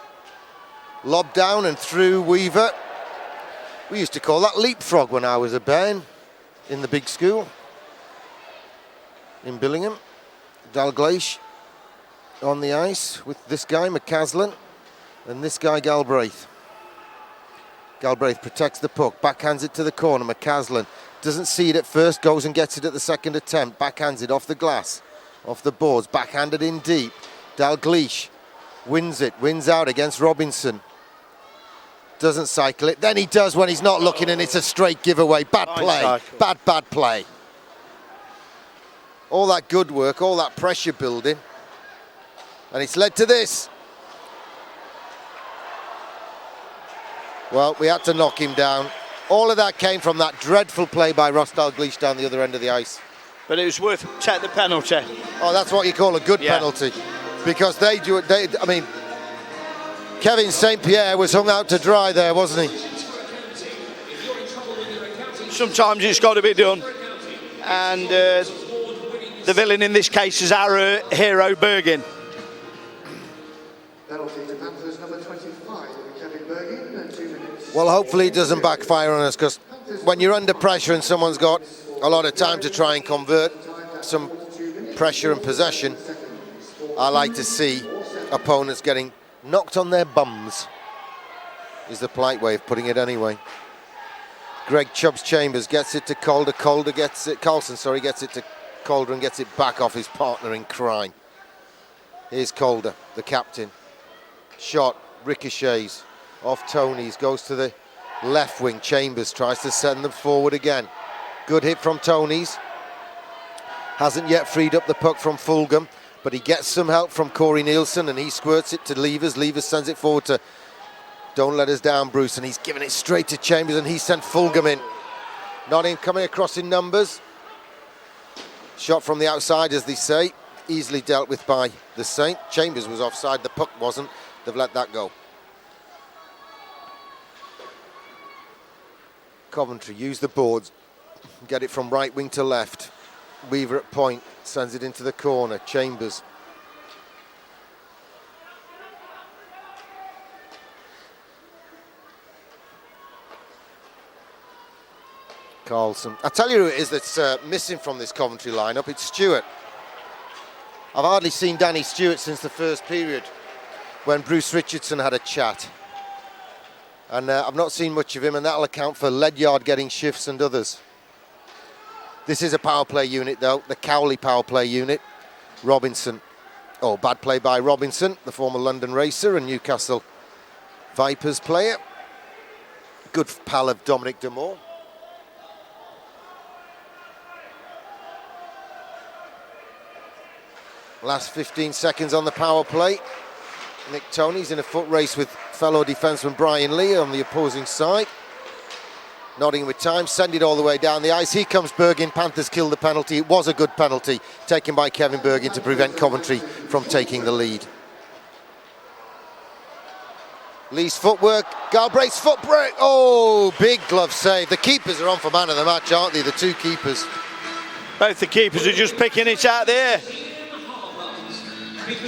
Lobbed down and through Weaver. We used to call that leapfrog when I was a bairn in the big school in Billingham. Dalgleish on the ice with this guy, McCaslin, and this guy, Galbraith. Galbraith protects the puck, backhands it to the corner. McCaslin doesn't see it at first, goes and gets it at the second attempt, backhands it off the glass, off the boards, backhanded in deep. Dalgleish wins it, wins out against Robinson. Doesn't cycle it, then he does when he's not looking, and it's a straight giveaway. Bad play, bad play. All that good work, all that pressure building, and it's led to this. Well, we had to knock him down. All of that came from that dreadful play by Ross Dalgleish down the other end of the ice. But it was worth the penalty. Oh, that's what you call a good penalty, because they do it. I mean, Kevin St. Pierre was hung out to dry there, wasn't he? Sometimes it's got to be done, and the villain in this case is our hero Bergin. Penalty to Panthers number 25, Kevin Bergin, 2 minutes. Well, hopefully it doesn't backfire on us, because when you're under pressure and someone's got a lot of time to try and convert some pressure and possession, I like to see opponents getting knocked on their bums, is the polite way of putting it anyway. Greg Chubbs-Chambers gets it to Calder. Carlson gets it to Calder and gets it back off his partner in crime. Here's Calder, the captain. Shot, ricochets off Tony's, goes to the left wing. Chambers tries to send them forward again. Good hit from Tony's. Hasn't yet freed up the puck from Fulgham, but he gets some help from Corey Nielsen and he squirts it to Levers. Levers sends it forward to Don't Let Us Down, Bruce, and he's given it straight to Chambers and he sent Fulgham in. Nottingham coming across in numbers. Shot from the outside, as they say. Easily dealt with by the Saint. Chambers was offside, the puck wasn't. They've let that go. Coventry use the boards. Get it from right wing to left. Weaver at point, sends it into the corner. Chambers. Carlson. I tell you who it is that's missing from this Coventry lineup. It's Stewart. I've hardly seen Danny Stewart since the first period when Bruce Richardson had a chat. And I've not seen much of him, and that'll account for Ledyard getting shifts and others. This is a power play unit, though, the Cowley power play unit. Robinson. Oh, bad play by Robinson, the former London racer and Newcastle Vipers player. Good pal of Dominic Damore. Last 15 seconds on the power play. Nick Toney's in a foot race with fellow defenseman Brian Lee on the opposing side. Nottingham with time, send it all the way down the ice. Here comes Bergin. Panthers kill the penalty. It was a good penalty taken by Kevin Bergin to prevent Coventry from taking the lead. Lee's footwork, Galbraith's foot break. Oh, big glove save. The keepers are on for man of the match, aren't they? The two keepers. Both the keepers are just picking it out there. Because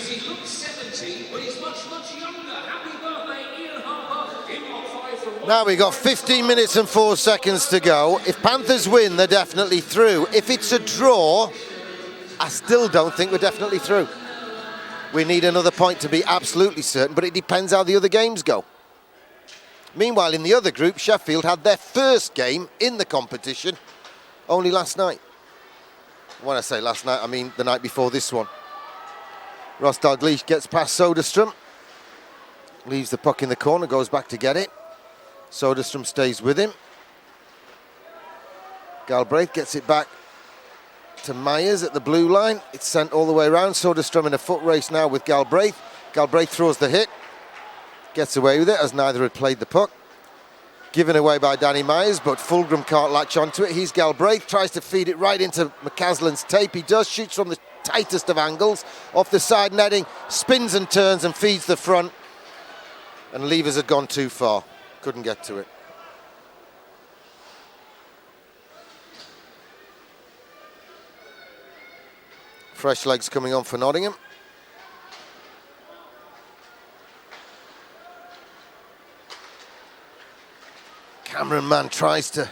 he looks 70, but he's much, much younger. Happy birthday, Ian Harper. In block 5 from... Now we got 15 minutes and 4 seconds to go. If Panthers win, they're definitely through. If it's a draw, I still don't think we're definitely through. We need another point to be absolutely certain, but it depends how the other games go. Meanwhile, in the other group, Sheffield had their first game in the competition only last night. When I say last night, I mean the night before this one. Ross Dalglish gets past Soderstrom, leaves the puck in the corner, goes back to get it. Soderstrom stays with him. Galbraith gets it back to Myers at the blue line. It's sent all the way around. Soderstrom in a foot race now with Galbraith. Galbraith throws the hit. Gets away with it as neither had played the puck. Given away by Danny Myers, but Fulgham can't latch onto it. He's Galbraith, tries to feed it right into McCaslin's tape. He does, shoots from the tightest of angles. Off the side netting, spins and turns and feeds the front. And Levers had gone too far. Couldn't get to it. Fresh legs coming on for Nottingham. Cameron Mann tries to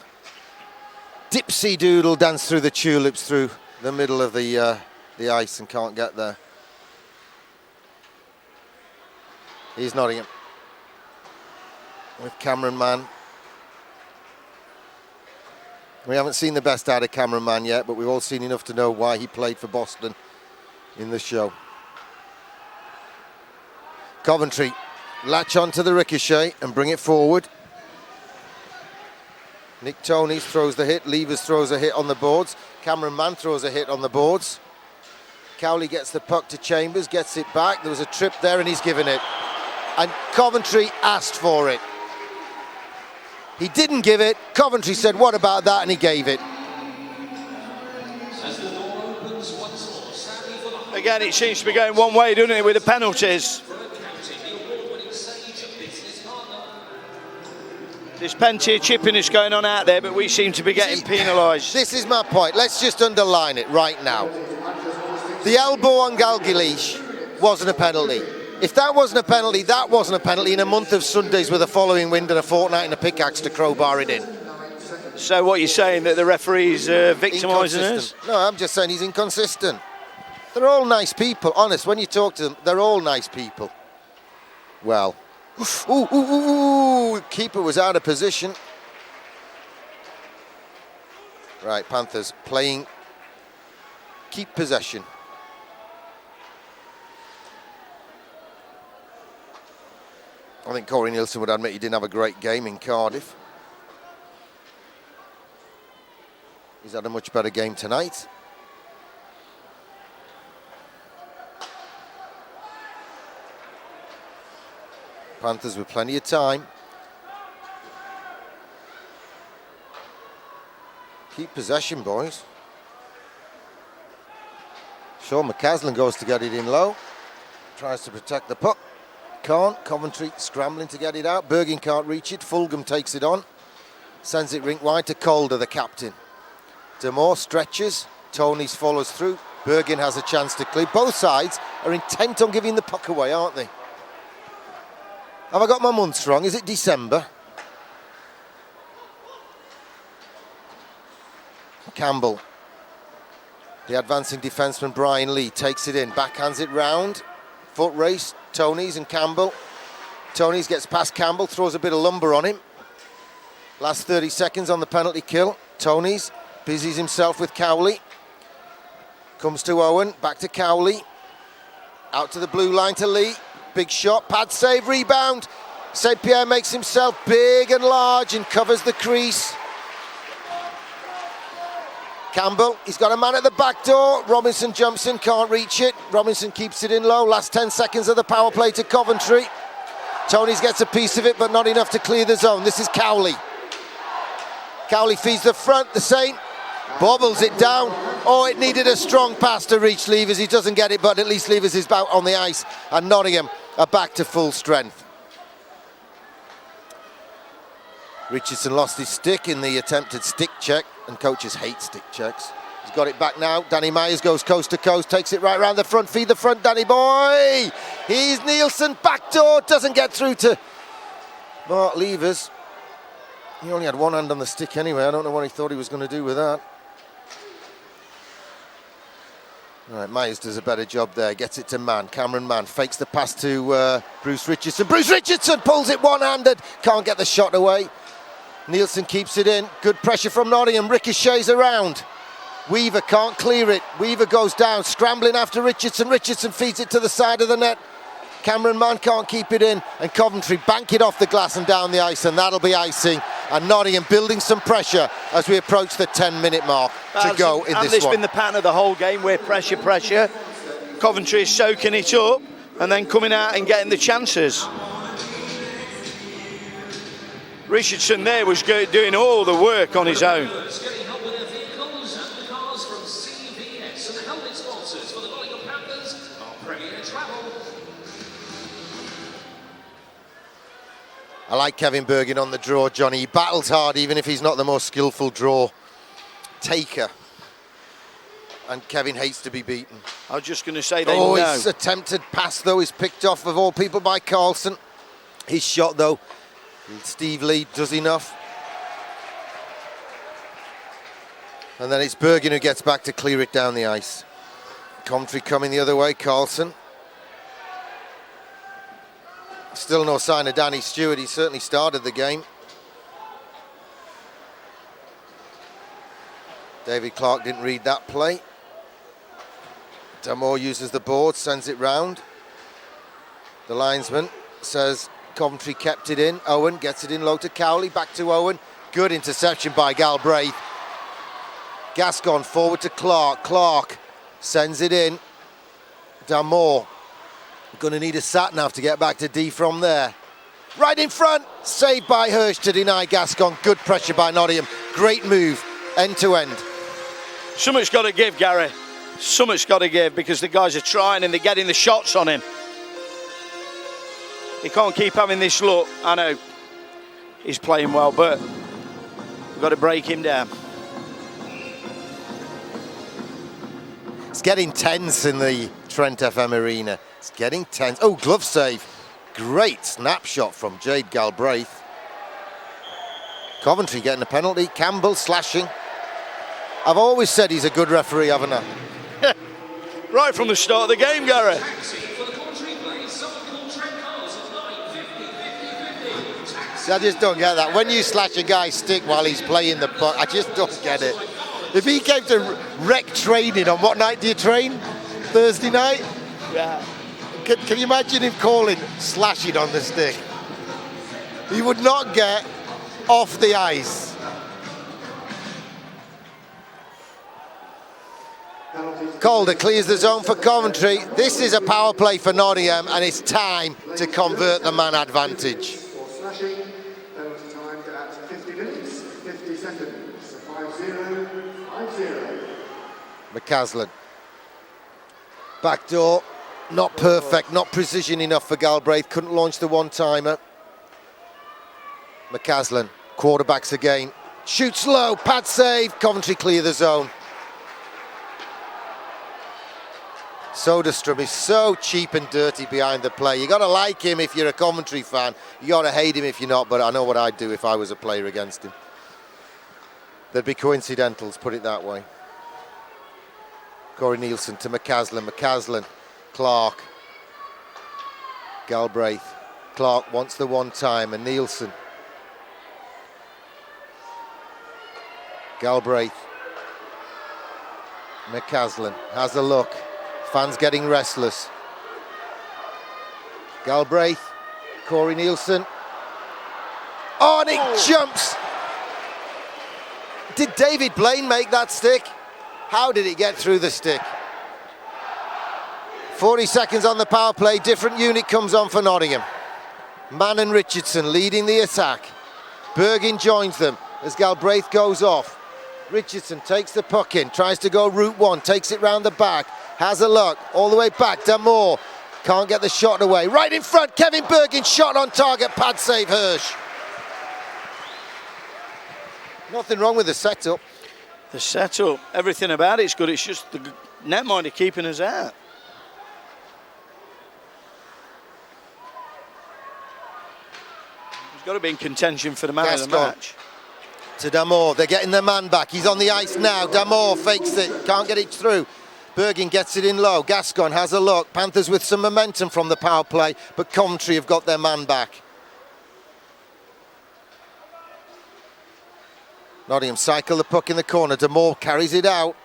dipsy doodle dance through the tulips through the middle of the ice and can't get there. Here's Nottingham with Cameron Mann. We haven't seen the best out of Cameron Mann yet, but we've all seen enough to know why he played for Boston in the show. Coventry latch onto the ricochet and bring it forward. Nick Tonys throws the hit, Levers throws a hit on the boards, Cameron Mann throws a hit on the boards. Cowley gets the puck to Chambers, gets it back, there was a trip there and he's given it. And Coventry asked for it. He didn't give it, Coventry said, what about that, and he gave it. Again, it seems to be going one way, doesn't it, with the penalties. There's plenty of chippiness going on out there, but we seem to be getting penalised. This is my point. Let's just underline it right now. The elbow on Dalglish wasn't a penalty. If that wasn't a penalty, that wasn't a penalty in a month of Sundays with a following wind and a fortnight and a pickaxe to crowbar it in. So what you're saying, that the referee's victimising us? No, I'm just saying he's inconsistent. They're all nice people. Honest, when you talk to them, they're all nice people. Well... Ooh, keeper was out of position. Right, Panthers playing, keep possession. I think Corey Nielsen would admit he didn't have a great game in Cardiff. He's had a much better game tonight. Panthers with plenty of time. Keep possession, boys. Sean McCaslin goes to get it in low. Tries to protect the puck. Can't. Coventry scrambling to get it out. Bergin can't reach it. Fulgham takes it on. Sends it rink wide to Calder, the captain. Demore stretches. Tonys follows through. Bergin has a chance to clear. Both sides are intent on giving the puck away, aren't they? Have I got my months wrong? Is it December? Campbell. The advancing defenseman Brian Lee takes it in, backhands it round. Foot race, Tonys and Campbell. Tonys gets past Campbell, throws a bit of lumber on him. Last 30 seconds on the penalty kill. Tonys busies himself with Cowley. Comes to Owen, back to Cowley. Out to the blue line to Lee. Big shot, pad save, rebound. St. Pierre makes himself big and large and covers the crease. Campbell, he's got a man at the back door. Robinson jumps in, can't reach it. Robinson keeps it in low. Last 10 seconds of the power play to Coventry. Tonys gets a piece of it, but not enough to clear the zone. This is Cowley. Cowley feeds the front, the Saint. Bobbles it down. Oh, it needed a strong pass to reach Levers. He doesn't get it, but at least Levers is out on the ice. And Nottingham are back to full strength. Richardson lost his stick in the attempted stick check, and coaches hate stick checks. He's got it back now. Danny Myers goes coast to coast, takes it right round the front. Feed the front, Danny boy. He's Nielsen, backdoor, doesn't get through to Mark Levers. He only had one hand on the stick anyway. I don't know what he thought he was going to do with that. All right, Myers does a better job there. Gets it to Mann. Cameron Mann fakes the pass to Bruce Richardson. Bruce Richardson pulls it one-handed. Can't get the shot away. Nielsen keeps it in. Good pressure from Nottingham. Ricochets around. Weaver can't clear it. Weaver goes down, scrambling after Richardson. Richardson feeds it to the side of the net. Cameron Mann can't keep it in, and Coventry bank it off the glass and down the ice, and that'll be icing. And Nottingham building some pressure as we approach the 10-minute mark to go in this one. And it's been the pattern of the whole game, where pressure. Coventry is soaking it up and then coming out and getting the chances. Richardson there was doing all the work on his own. Getting help with their vehicles and the cars from CVS, and the helmet sponsors for the Nottingham Panthers are Premier Travel. I like Kevin Bergin on the draw, Johnny. He battles hard, even if he's not the most skillful draw taker. And Kevin hates to be beaten. I was just going to say they know. His attempted pass, though, is picked off of all people by Carlson. His shot, though, Steve Lee does enough. And then it's Bergin who gets back to clear it down the ice. Coventry coming the other way, Carlson. Still no sign of Danny Stewart. He certainly started the game. David Clark didn't read that play. Damore uses the board, sends it round. The linesman says Coventry kept it in. Owen gets it in low to Cowley, back to Owen. Good interception by Galbraith. Gascon forward to Clark. Clark sends it in. Damore going to need a sat-nav to get back to D from there. Right in front, saved by Hirsch to deny Gascon. Good pressure by Nottingham. Great move, end to end. Something's got to give, Gary. Something's got to give, because the guys are trying and they're getting the shots on him. He can't keep having this look. I know he's playing well, but we've got to break him down. It's getting tense in the Trent FM arena. It's getting tense. Oh, glove save. Great snapshot from Jade Galbraith. Coventry getting a penalty. Campbell slashing. I've always said he's a good referee, haven't I? Right from the start of the game, Gary. Taxi for the Coventry players. Someone called Trent Cars at 9:50. Taxi. I just don't get that. When you slash a guy's stick while he's playing the puck, I just don't get it. If he came to rec training, on what night do you train? Thursday night? Yeah. Can you imagine him calling slashing on the stick? He would not get off the ice. Calder clears the zone for Coventry. This is a power play for Nottingham, and it's time to convert the man advantage. For slashing, penalty time at 50 minutes, 50 seconds. 5-0, 5-0. McCaslin. Backdoor, not perfect, not precision enough for Galbraith. Couldn't launch the one-timer. McCaslin, quarterbacks again. Shoots low, pad save. Coventry clear the zone. Soderstrom is so cheap and dirty behind the play. You got to like him if you're a Coventry fan. You got to hate him if you're not, but I know what I'd do if I was a player against him. There'd be coincidentals, put it that way. Corey Nielsen to McCaslin. McCaslin, Clark. Galbraith. Clark wants the one-time, and Nielsen. Galbraith. McCaslin has a look. Fans getting restless. Galbraith, Corey Nielsen. Oh, and it jumps. Did David Blaine make that stick? How did it get through the stick? 40 seconds on the power play. Different unit comes on for Nottingham. Mann and Richardson leading the attack. Bergin joins them as Galbraith goes off. Richardson takes the puck in, tries to go route one, takes it round the back. Has a look, all the way back, Damore. Can't get the shot away. Right in front, Kevin Bergin, shot on target, pad save Hirsch. Nothing wrong with the setup. The setup, everything about it's good. It's just the netminder keeping us out. He's got to be in contention for the man of the match. To Damour, they're getting their man back. He's on the ice now. Damour fakes it, can't get it through. Bergin gets it in low. Gascon has a look. Panthers with some momentum from the power play, but Coventry have got their man back. Nottingham cycle the puck in the corner. Damour carries it out.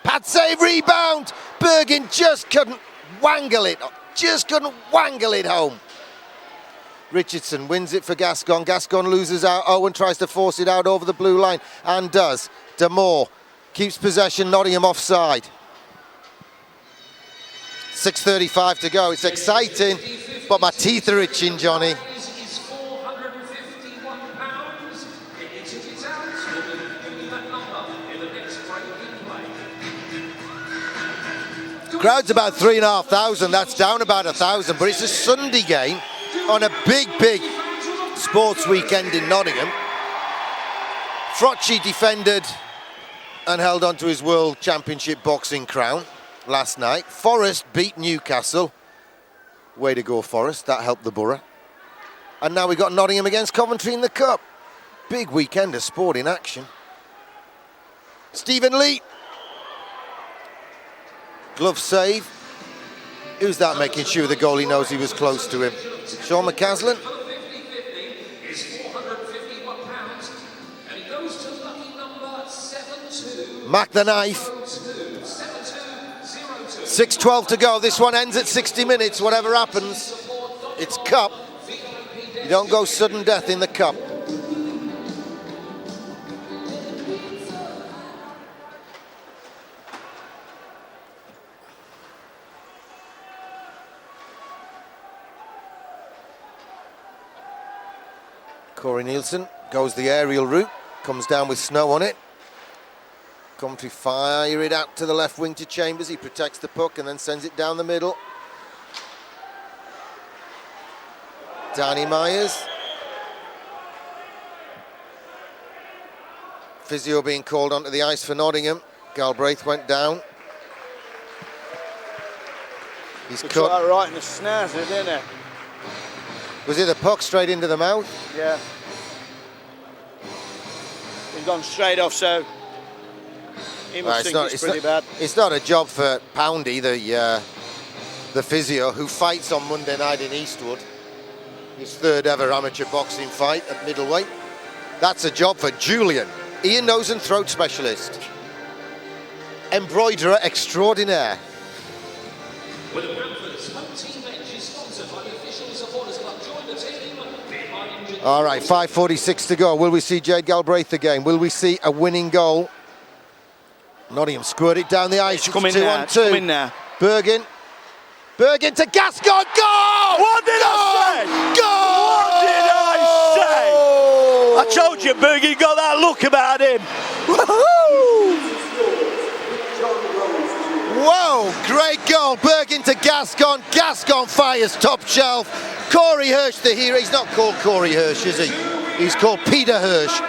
Pad save, rebound. Bergin just couldn't wangle it. Just couldn't wangle it home. Richardson wins it for Gascon. Gascon loses out. Owen tries to force it out over the blue line and does. Damour keeps possession. Nottingham offside. 6:35 to go. It's exciting, but my teeth are itching, Johnny. Crowd's about 3,500. That's down about 1,000, but it's a Sunday game on a big sports weekend in Nottingham. Frocci defended and held on to his World Championship boxing crown last night. Forest beat Newcastle. Way to go, Forest. That helped the Borough. And now we got Nottingham against Coventry in the Cup. Big weekend of sport in action. Stephen Lee. Glove save. Who's that making sure the goalie knows he was close to him? Sean McCaslin. Mac the knife. 6:12 to go. This one ends at 60 minutes. Whatever happens, it's Cup. You don't go sudden death in the Cup. Corey Nielsen goes the aerial route, comes down with snow on it. Coventry fire it out to the left wing to Chambers. He protects the puck and then sends it down the middle. Danny Myers. Physio being called onto the ice for Nottingham. Galbraith went down. He's Looks cut. like right in the snazzer, didn't it? Was it the puck straight into the mouth? Yeah. He's gone straight off, so he must think it's pretty bad. It's not a job for Poundy, the physio, who fights on Monday night in Eastwood. His third ever amateur boxing fight at middleweight. That's a job for Julian, ear, nose and throat specialist. Embroiderer extraordinaire. With the Panthers, home team bench is sponsored by the official supporters club. Join the team behind. All right, 5:46 to go. Will we see Jade Galbraith again? Will we see a winning goal? Nottingham squirt it down the ice. It's coming now. It's coming now. Bergin. Bergin to Gascon. Goal! What did I say? Goal! What did I say? I told you, Bergie got that look about him. Whoa, great goal. Bergin to Gascon. Gascon fires top shelf. Corey Hirsch, the hero. He's not called Corey Hirsch, is he? He's called Peter Hirsch.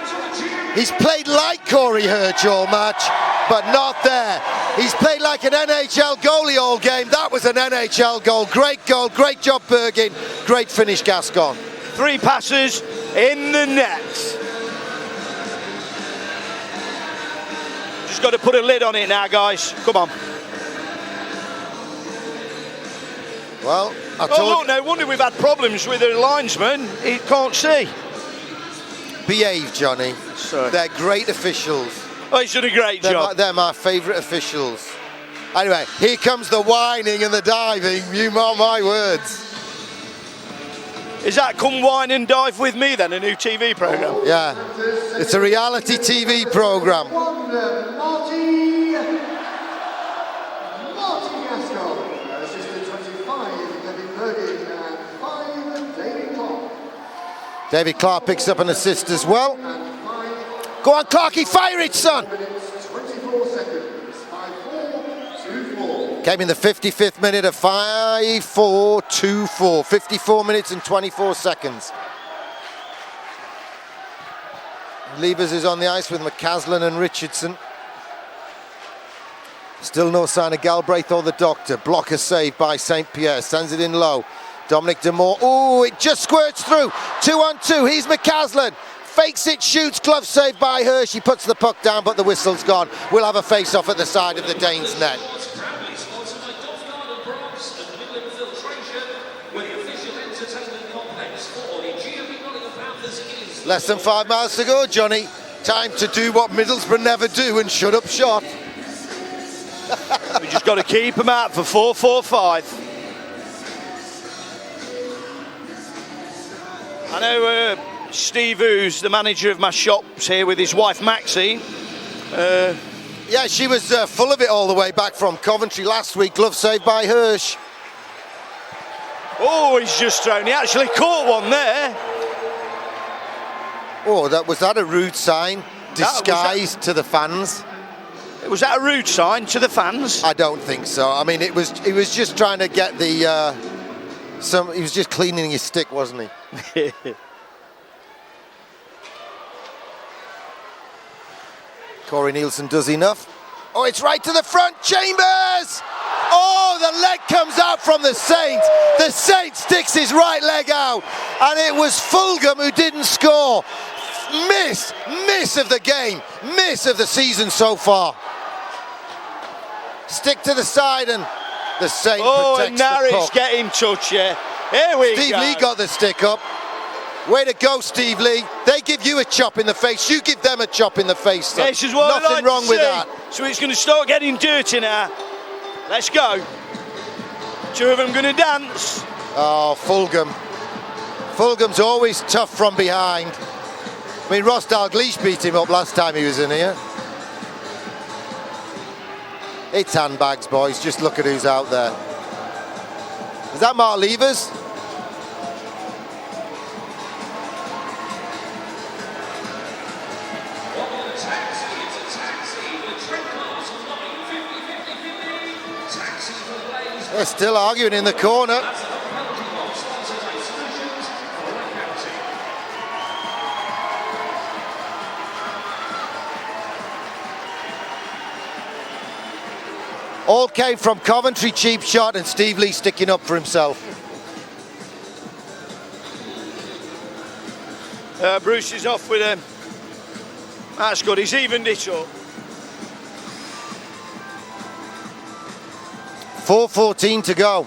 He's played like Corey Hirsch all match, but not there. He's played like an NHL goalie all game. That was an NHL goal. Great goal. Great job, Bergin. Great finish, Gascon. 3 passes in the net. Just got to put a lid on it now, guys. Come on. Well, I Oh, told look, no wonder we've had problems with the linesman. He can't see. behave, Johnny. Sorry. They're great officials. Oh, he's done a great job. They're my favourite officials. Anyway, here comes the whining and the diving. You mark my words. Is that Come Wine and Dive With Me then, a new TV programme? Yeah, it's a reality TV programme. Marty Gascon, assistant 25, David Bergin, and 5, David Clark. David Clark picks up an assist as well. Go on, Clarky, fire it, son! 24 seconds, 5-4, 2-4. Came in the 55th minute of 5-4-2-4. 54 minutes and 24 seconds. Levers is on the ice with McCaslin and Richardson. Still no sign of Galbraith or the doctor. Blocker saved by St. Pierre. Sends it in low. Dominic Demore. Oh, it just squirts through. 2-on-2. He's McCaslin. Fakes it, shoots. Glove saved by Hirsch. He puts the puck down, but the whistle's gone. We'll have a face-off at the side of the Danes' net. Less than 5 miles to go, Johnny. Time to do what Middlesbrough never do and shut up shop. We just got to keep them out for 4-4-5. I know Steve, who's the manager of my shop's here with his wife Maxine. Yeah, she was full of it all the way back from Coventry last week. Glove saved by Hirsch. Oh, he's just thrown. He actually caught one there. Oh, was that a rude sign disguised to the fans? Was that a rude sign to the fans? I don't think so. I mean, he was just trying to get the he was just cleaning his stick, wasn't he? Corey Nielsen does enough. Oh, it's right to the front. Chambers! Oh, the leg comes out from the Saint. The Saint sticks his right leg out, and it was Fulgham who didn't score. Miss of the game, miss of the season so far. Stick to the side, and the Saint protects and now the puck. he's getting touch, yeah. Here we go. Steve Lee got the stick up. Way to go, Steve Lee. They give you a chop in the face, you give them a chop in the face. So This is what nothing wrong with that. So it's going to start getting dirty now. Let's go. Two of them going to dance. Oh, Fulgham. Fulgham's always tough from behind. I mean, Ross Dalgleish beat him up last time he was in here. It's handbags, boys. Just look at who's out there. Is that Mark Levers? They're still arguing in the corner. All came from Coventry, cheap shot, and Steve Lee sticking up for himself. Bruce is off with him. That's good, he's evened it up. 4:14 to go.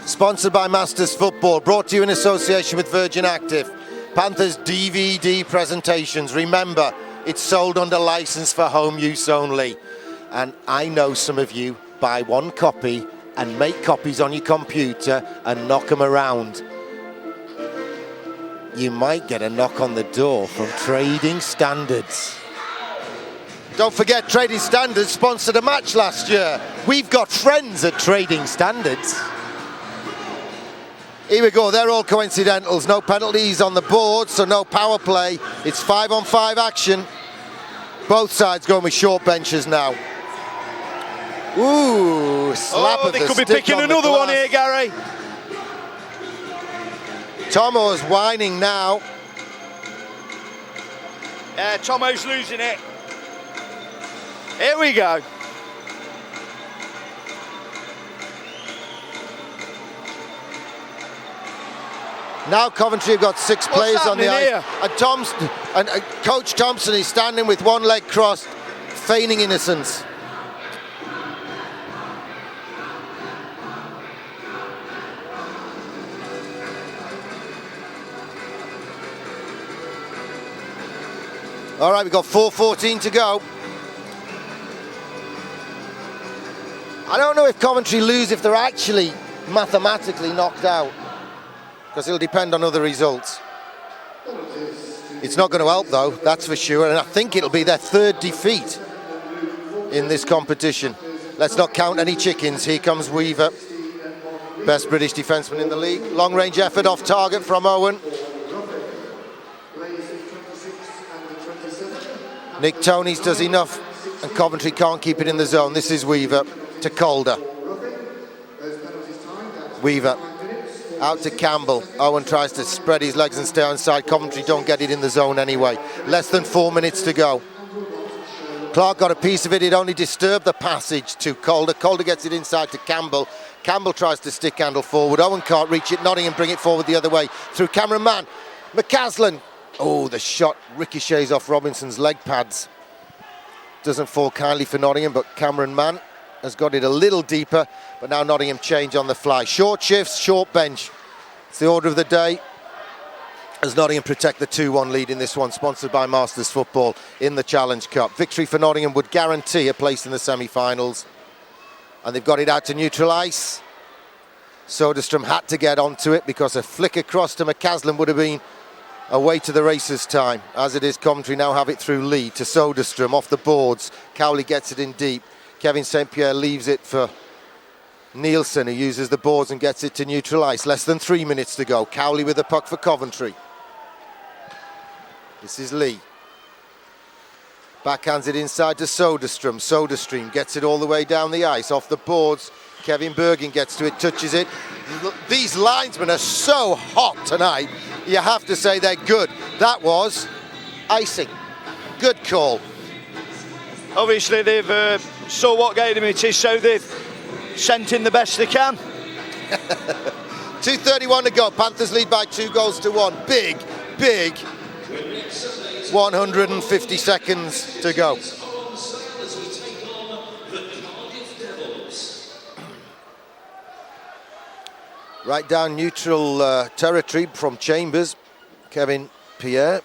Sponsored by Masters Football, brought to you in association with Virgin Active. Panthers DVD presentations. Remember, it's sold under license for home use only. And I know some of you buy one copy and make copies on your computer and knock them around. You might get a knock on the door from Trading Standards. Don't forget, Trading Standards sponsored a match last year. We've got friends at Trading Standards. Here we go, they're all coincidentals. No penalties on the board, so no power play. It's 5-on-5 action. Both sides going with short benches now. Ooh, slap of the stick. They could be picking another one here, Gary. Tomo's whining now. Yeah, Tomo's losing it. Here we go. Now Coventry have got 6 players on the ice. Here? And Coach Thompson is standing with one leg crossed, feigning innocence. All right, we've got 4:14 to go. I don't know if Coventry lose if they're actually mathematically knocked out, because it'll depend on other results. It's not going to help though, that's for sure, and I think it'll be their 3rd defeat in this competition. Let's not count any chickens. Here comes Weaver, best British defenseman in the league. Long range effort off target from Owen. Nick Toney's does enough, and Coventry can't keep it in the zone. This is Weaver to Calder. Weaver Out to Campbell. Owen tries to spread his legs and stay inside. Coventry don't get it in the zone anyway. Less than 4 minutes to go. Clark got a piece of it. It only disturbed the passage to Calder. Calder gets it inside to Campbell. Campbell tries to stick handle forward. Owen can't reach it. Nottingham bring it forward the other way through Cameron Mann. McCaslin. Oh, the shot ricochets off Robinson's leg pads. Doesn't fall kindly for Nottingham, but Cameron Mann has got it a little deeper, but now Nottingham change on the fly. Short shifts, short bench. It's the order of the day as Nottingham protect the 2-1 lead in this one, sponsored by Masters Football in the Challenge Cup. Victory for Nottingham would guarantee a place in the semi-finals. And they've got it out to neutral ice. Soderstrom had to get onto it because a flick across to McCaslin would have been away to the races time. As it is, Coventry now have it through Lee to Soderstrom off the boards. Cowley gets it in deep. Kevin St. Pierre leaves it for Nielsen, who uses the boards and gets it to neutral ice. Less than 3 minutes to go. Cowley with the puck for Coventry. This is Lee. Backhands it inside to Soderstrom. Soderstrom gets it all the way down the ice, off the boards. Kevin Bergen gets to it, touches it. These linesmen are so hot tonight. You have to say they're good. That was icing. Good call. Obviously, they've saw what game it is, so they've sent in the best they can. 2:31 to go. Panthers lead by 2-1. Big, big 150 seconds to go. Right down neutral territory from Chambers. Kevin Pierre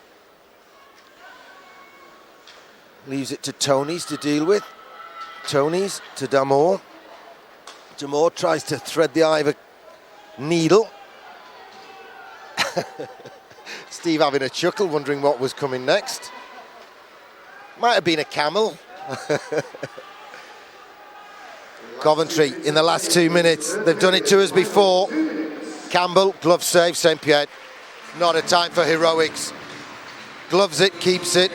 leaves it to Tonys to deal with. Tonys to Damour. Damour tries to thread the eye of a needle. Steve having a chuckle, wondering what was coming next. Might have been a camel. Coventry in the last 2 minutes. They've done it to us before. Campbell, glove save, St. Pierre. Not a time for heroics. Gloves it, keeps it.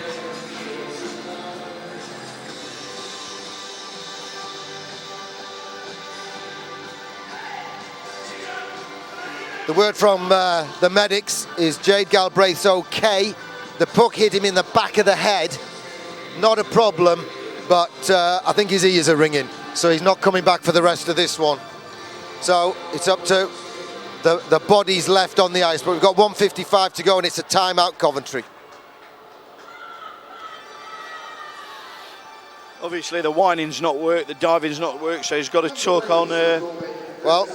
The word from the medics is Jade Galbraith's okay. The puck hit him in the back of the head. Not a problem, but I think his ears are ringing. So he's not coming back for the rest of this one. So it's up to the bodies left on the ice. But we've got 1:55 to go and it's a timeout, Coventry. Obviously, the whining's not worked, the diving's not worked, so he's got to talk on... Well,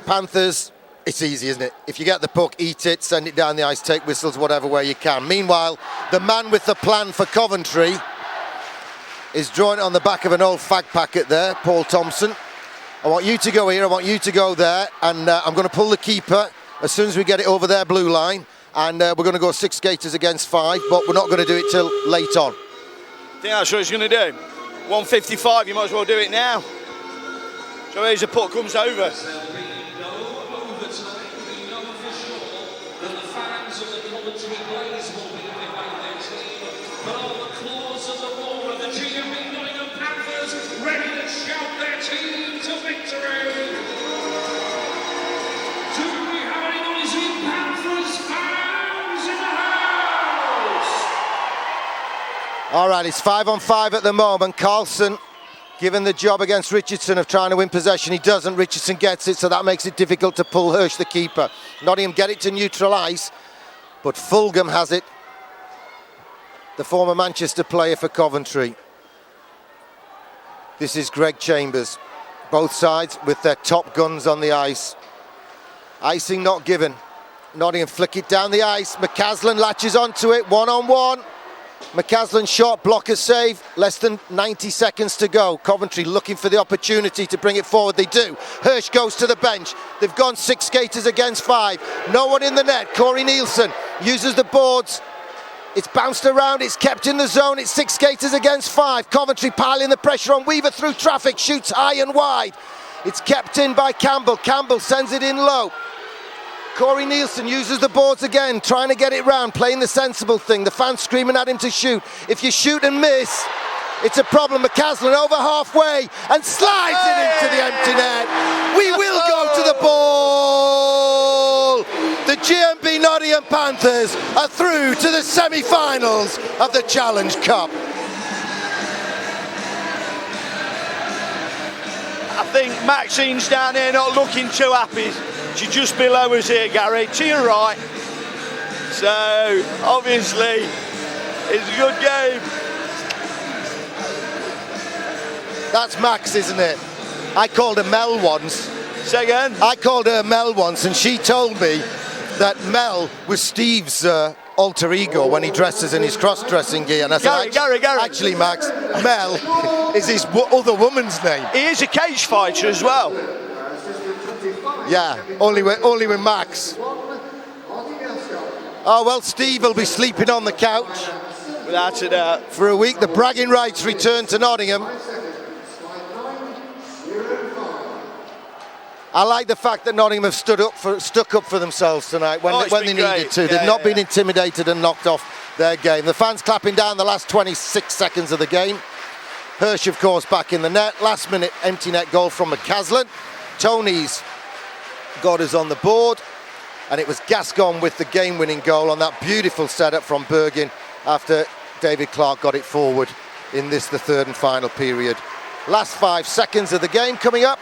Panthers, it's easy, isn't it? If you get the puck, eat it, send it down the ice, take whistles, whatever way you can. Meanwhile, the man with the plan for Coventry is drawing it on the back of an old fag packet there, Paul Thompson. I want you to go here, I want you to go there, and I'm going to pull the keeper as soon as we get it over their blue line, and we're going to go 6 skaters against 5, but we're not going to do it till late on. I think that's what he's going to do. 1:55, you might as well do it now. So as the puck comes over. But on the claws of the ball of the GMB Nottingham Panthers, ready to shout their team to victory. Do we have any noisy Panthers fans in the house? All right, it's 5-on-5 at the moment. Carlson given the job against Richardson of trying to win possession. He doesn't. Richardson gets it, so that makes it difficult to pull Hirsch, the keeper. Nottingham get it to neutral ice, but Fulgham has it. The former Manchester player for Coventry. This is Greg Chambers. Both sides with their top guns on the ice. Icing not given. Nottingham flick it down the ice. McCaslin latches onto it, 1-on-1. McCaslin shot, blocker save, less than 90 seconds to go. Coventry looking for the opportunity to bring it forward. They do. Hirsch goes to the bench. They've gone 6 skaters against 5. No one in the net. Corey Nielsen uses the boards. It's bounced around, it's kept in the zone, it's 6 skaters against 5. Coventry piling the pressure on Weaver through traffic, shoots high and wide. It's kept in by Campbell. Campbell sends it in low. Corey Nielsen uses the boards again, trying to get it round, playing the sensible thing. The fans screaming at him to shoot. If you shoot and miss, it's a problem. McCaslin over halfway and slides it into the empty net. We will go to the ball. GMB Nottingham Panthers are through to the semi-finals of the Challenge Cup. I think Maxine's down here not looking too happy. She's just below us here, Gary, to your right. So, obviously, it's a good game. That's Max, isn't it? I called her Mel once. Say again? I called her Mel once, and she told me that Mel was Steve's alter ego when he dresses in his cross-dressing gear. And I said, Gary. Actually, Max, Mel is his other woman's name. He is a cage fighter as well. Yeah, only with Max. Oh, well, Steve will be sleeping on the couch. Without a doubt. For a week. The bragging rights return to Nottingham. I like the fact that Nottingham have stuck up for themselves tonight when they needed to. They've not been intimidated and knocked off their game. The fans clapping down the last 26 seconds of the game. Hirsch, of course, back in the net. Last minute empty net goal from McCaslin. Tony's got us on the board. And it was Gascon with the game-winning goal on that beautiful setup from Bergin after David Clark got it forward in this, the third and final period. Last 5 seconds of the game coming up.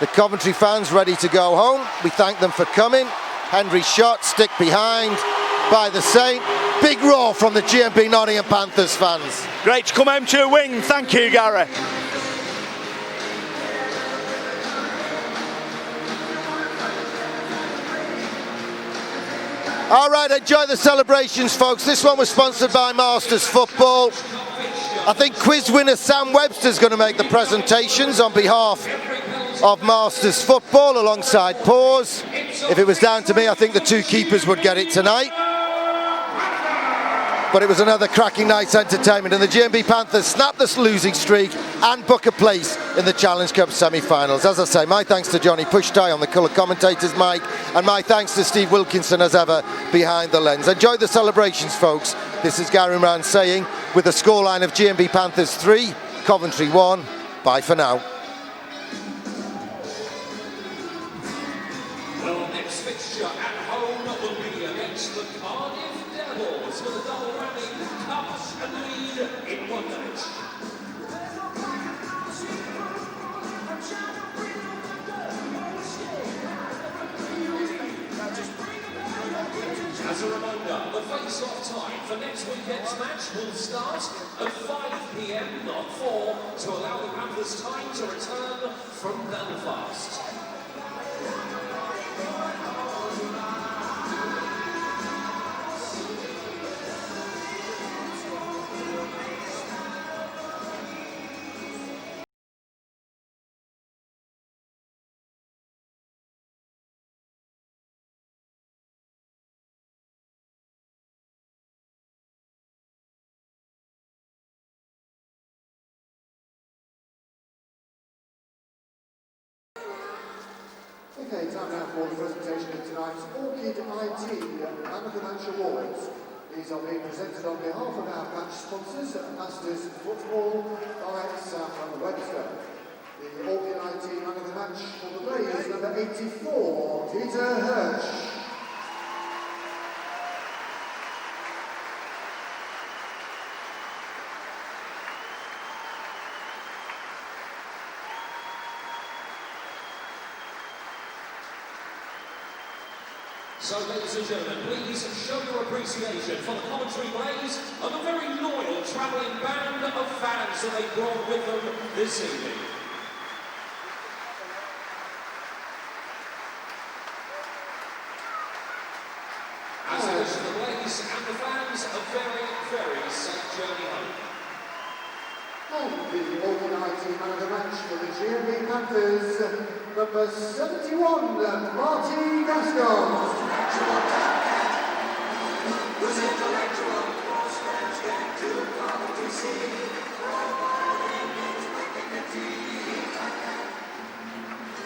The Coventry fans ready to go home. We thank them for coming. Henry's shot, stick behind by the Saint. Big roar from the GMB Nottingham Panthers fans. Great to come home to a win. Thank you, Gary. All right, enjoy the celebrations, folks. This one was sponsored by Masters Football. I think quiz winner Sam Webster's going to make the presentations on behalf of Masters Football alongside Paws. If it was down to me, I think the two keepers would get it tonight. But it was another cracking night's entertainment, and the GMB Panthers snapped this losing streak and book a place in the Challenge Cup semi-finals. As I say, my thanks to Johnny Pushtai on the colour commentator's mic, and my thanks to Steve Wilkinson as ever behind the lens. Enjoy the celebrations, folks. This is Gary Moran saying, with the scoreline of GMB Panthers 3, Coventry 1. Bye for now. Well, next fixture at home will be against the Cardiff Devils for the double whammy, cup and lead in 1 minute. As a reminder, the face-off time for next weekend's match will start at 5 p.m, not 4, to allow the Panthers time to return from Belfast. Okay, time now for the presentation of tonight's Orchid IT Man of the Match Awards. These are being presented on behalf of our match sponsors, Masters Football by Sam Webster. The Orchid IT Man of the Match for the Blaze, number 84, Peter Hirsch. So, ladies and gentlemen, please show your appreciation for the Coventry Blaze and the very loyal travelling band of fans that they brought with them this evening. As I wish the Blaze and the fans a very, very safe journey home. And the Orchid IT Man of the Match for the GMB Panthers, number 71, Marty Gascon. Was intellectual, most friends get too common to see.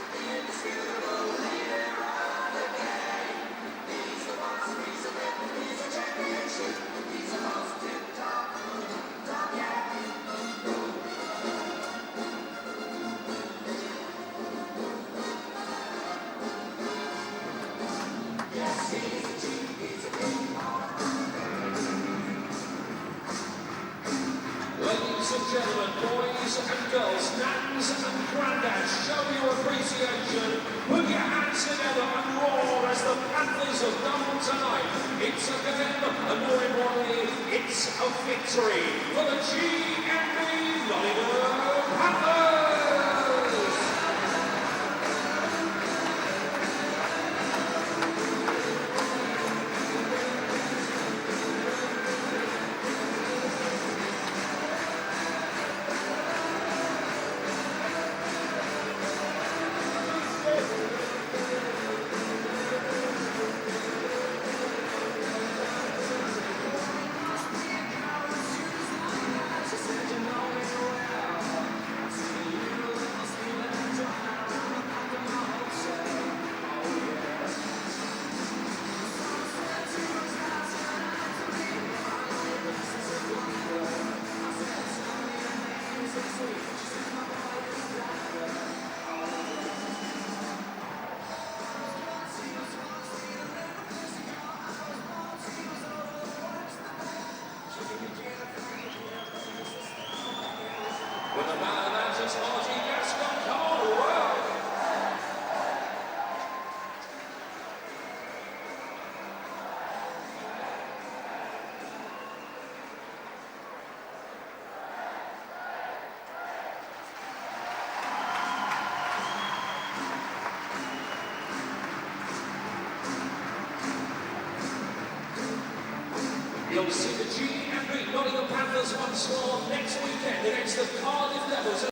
The indisputable leader of the game. He's the boss, he's a whip, he's a championship. He's the most tip-top, top, yeah. gentlemen, boys and girls, nans and granddads, show your appreciation. Put your hands together and roar as the Panthers have done tonight. It's a game, and more importantly, it's a victory for the GMB Nottingham Panthers. With the man of that is Marty Gascon. Come on, well. You'll see the GMB Nottingham Panthers once more next weekend against the Cardiff Devils.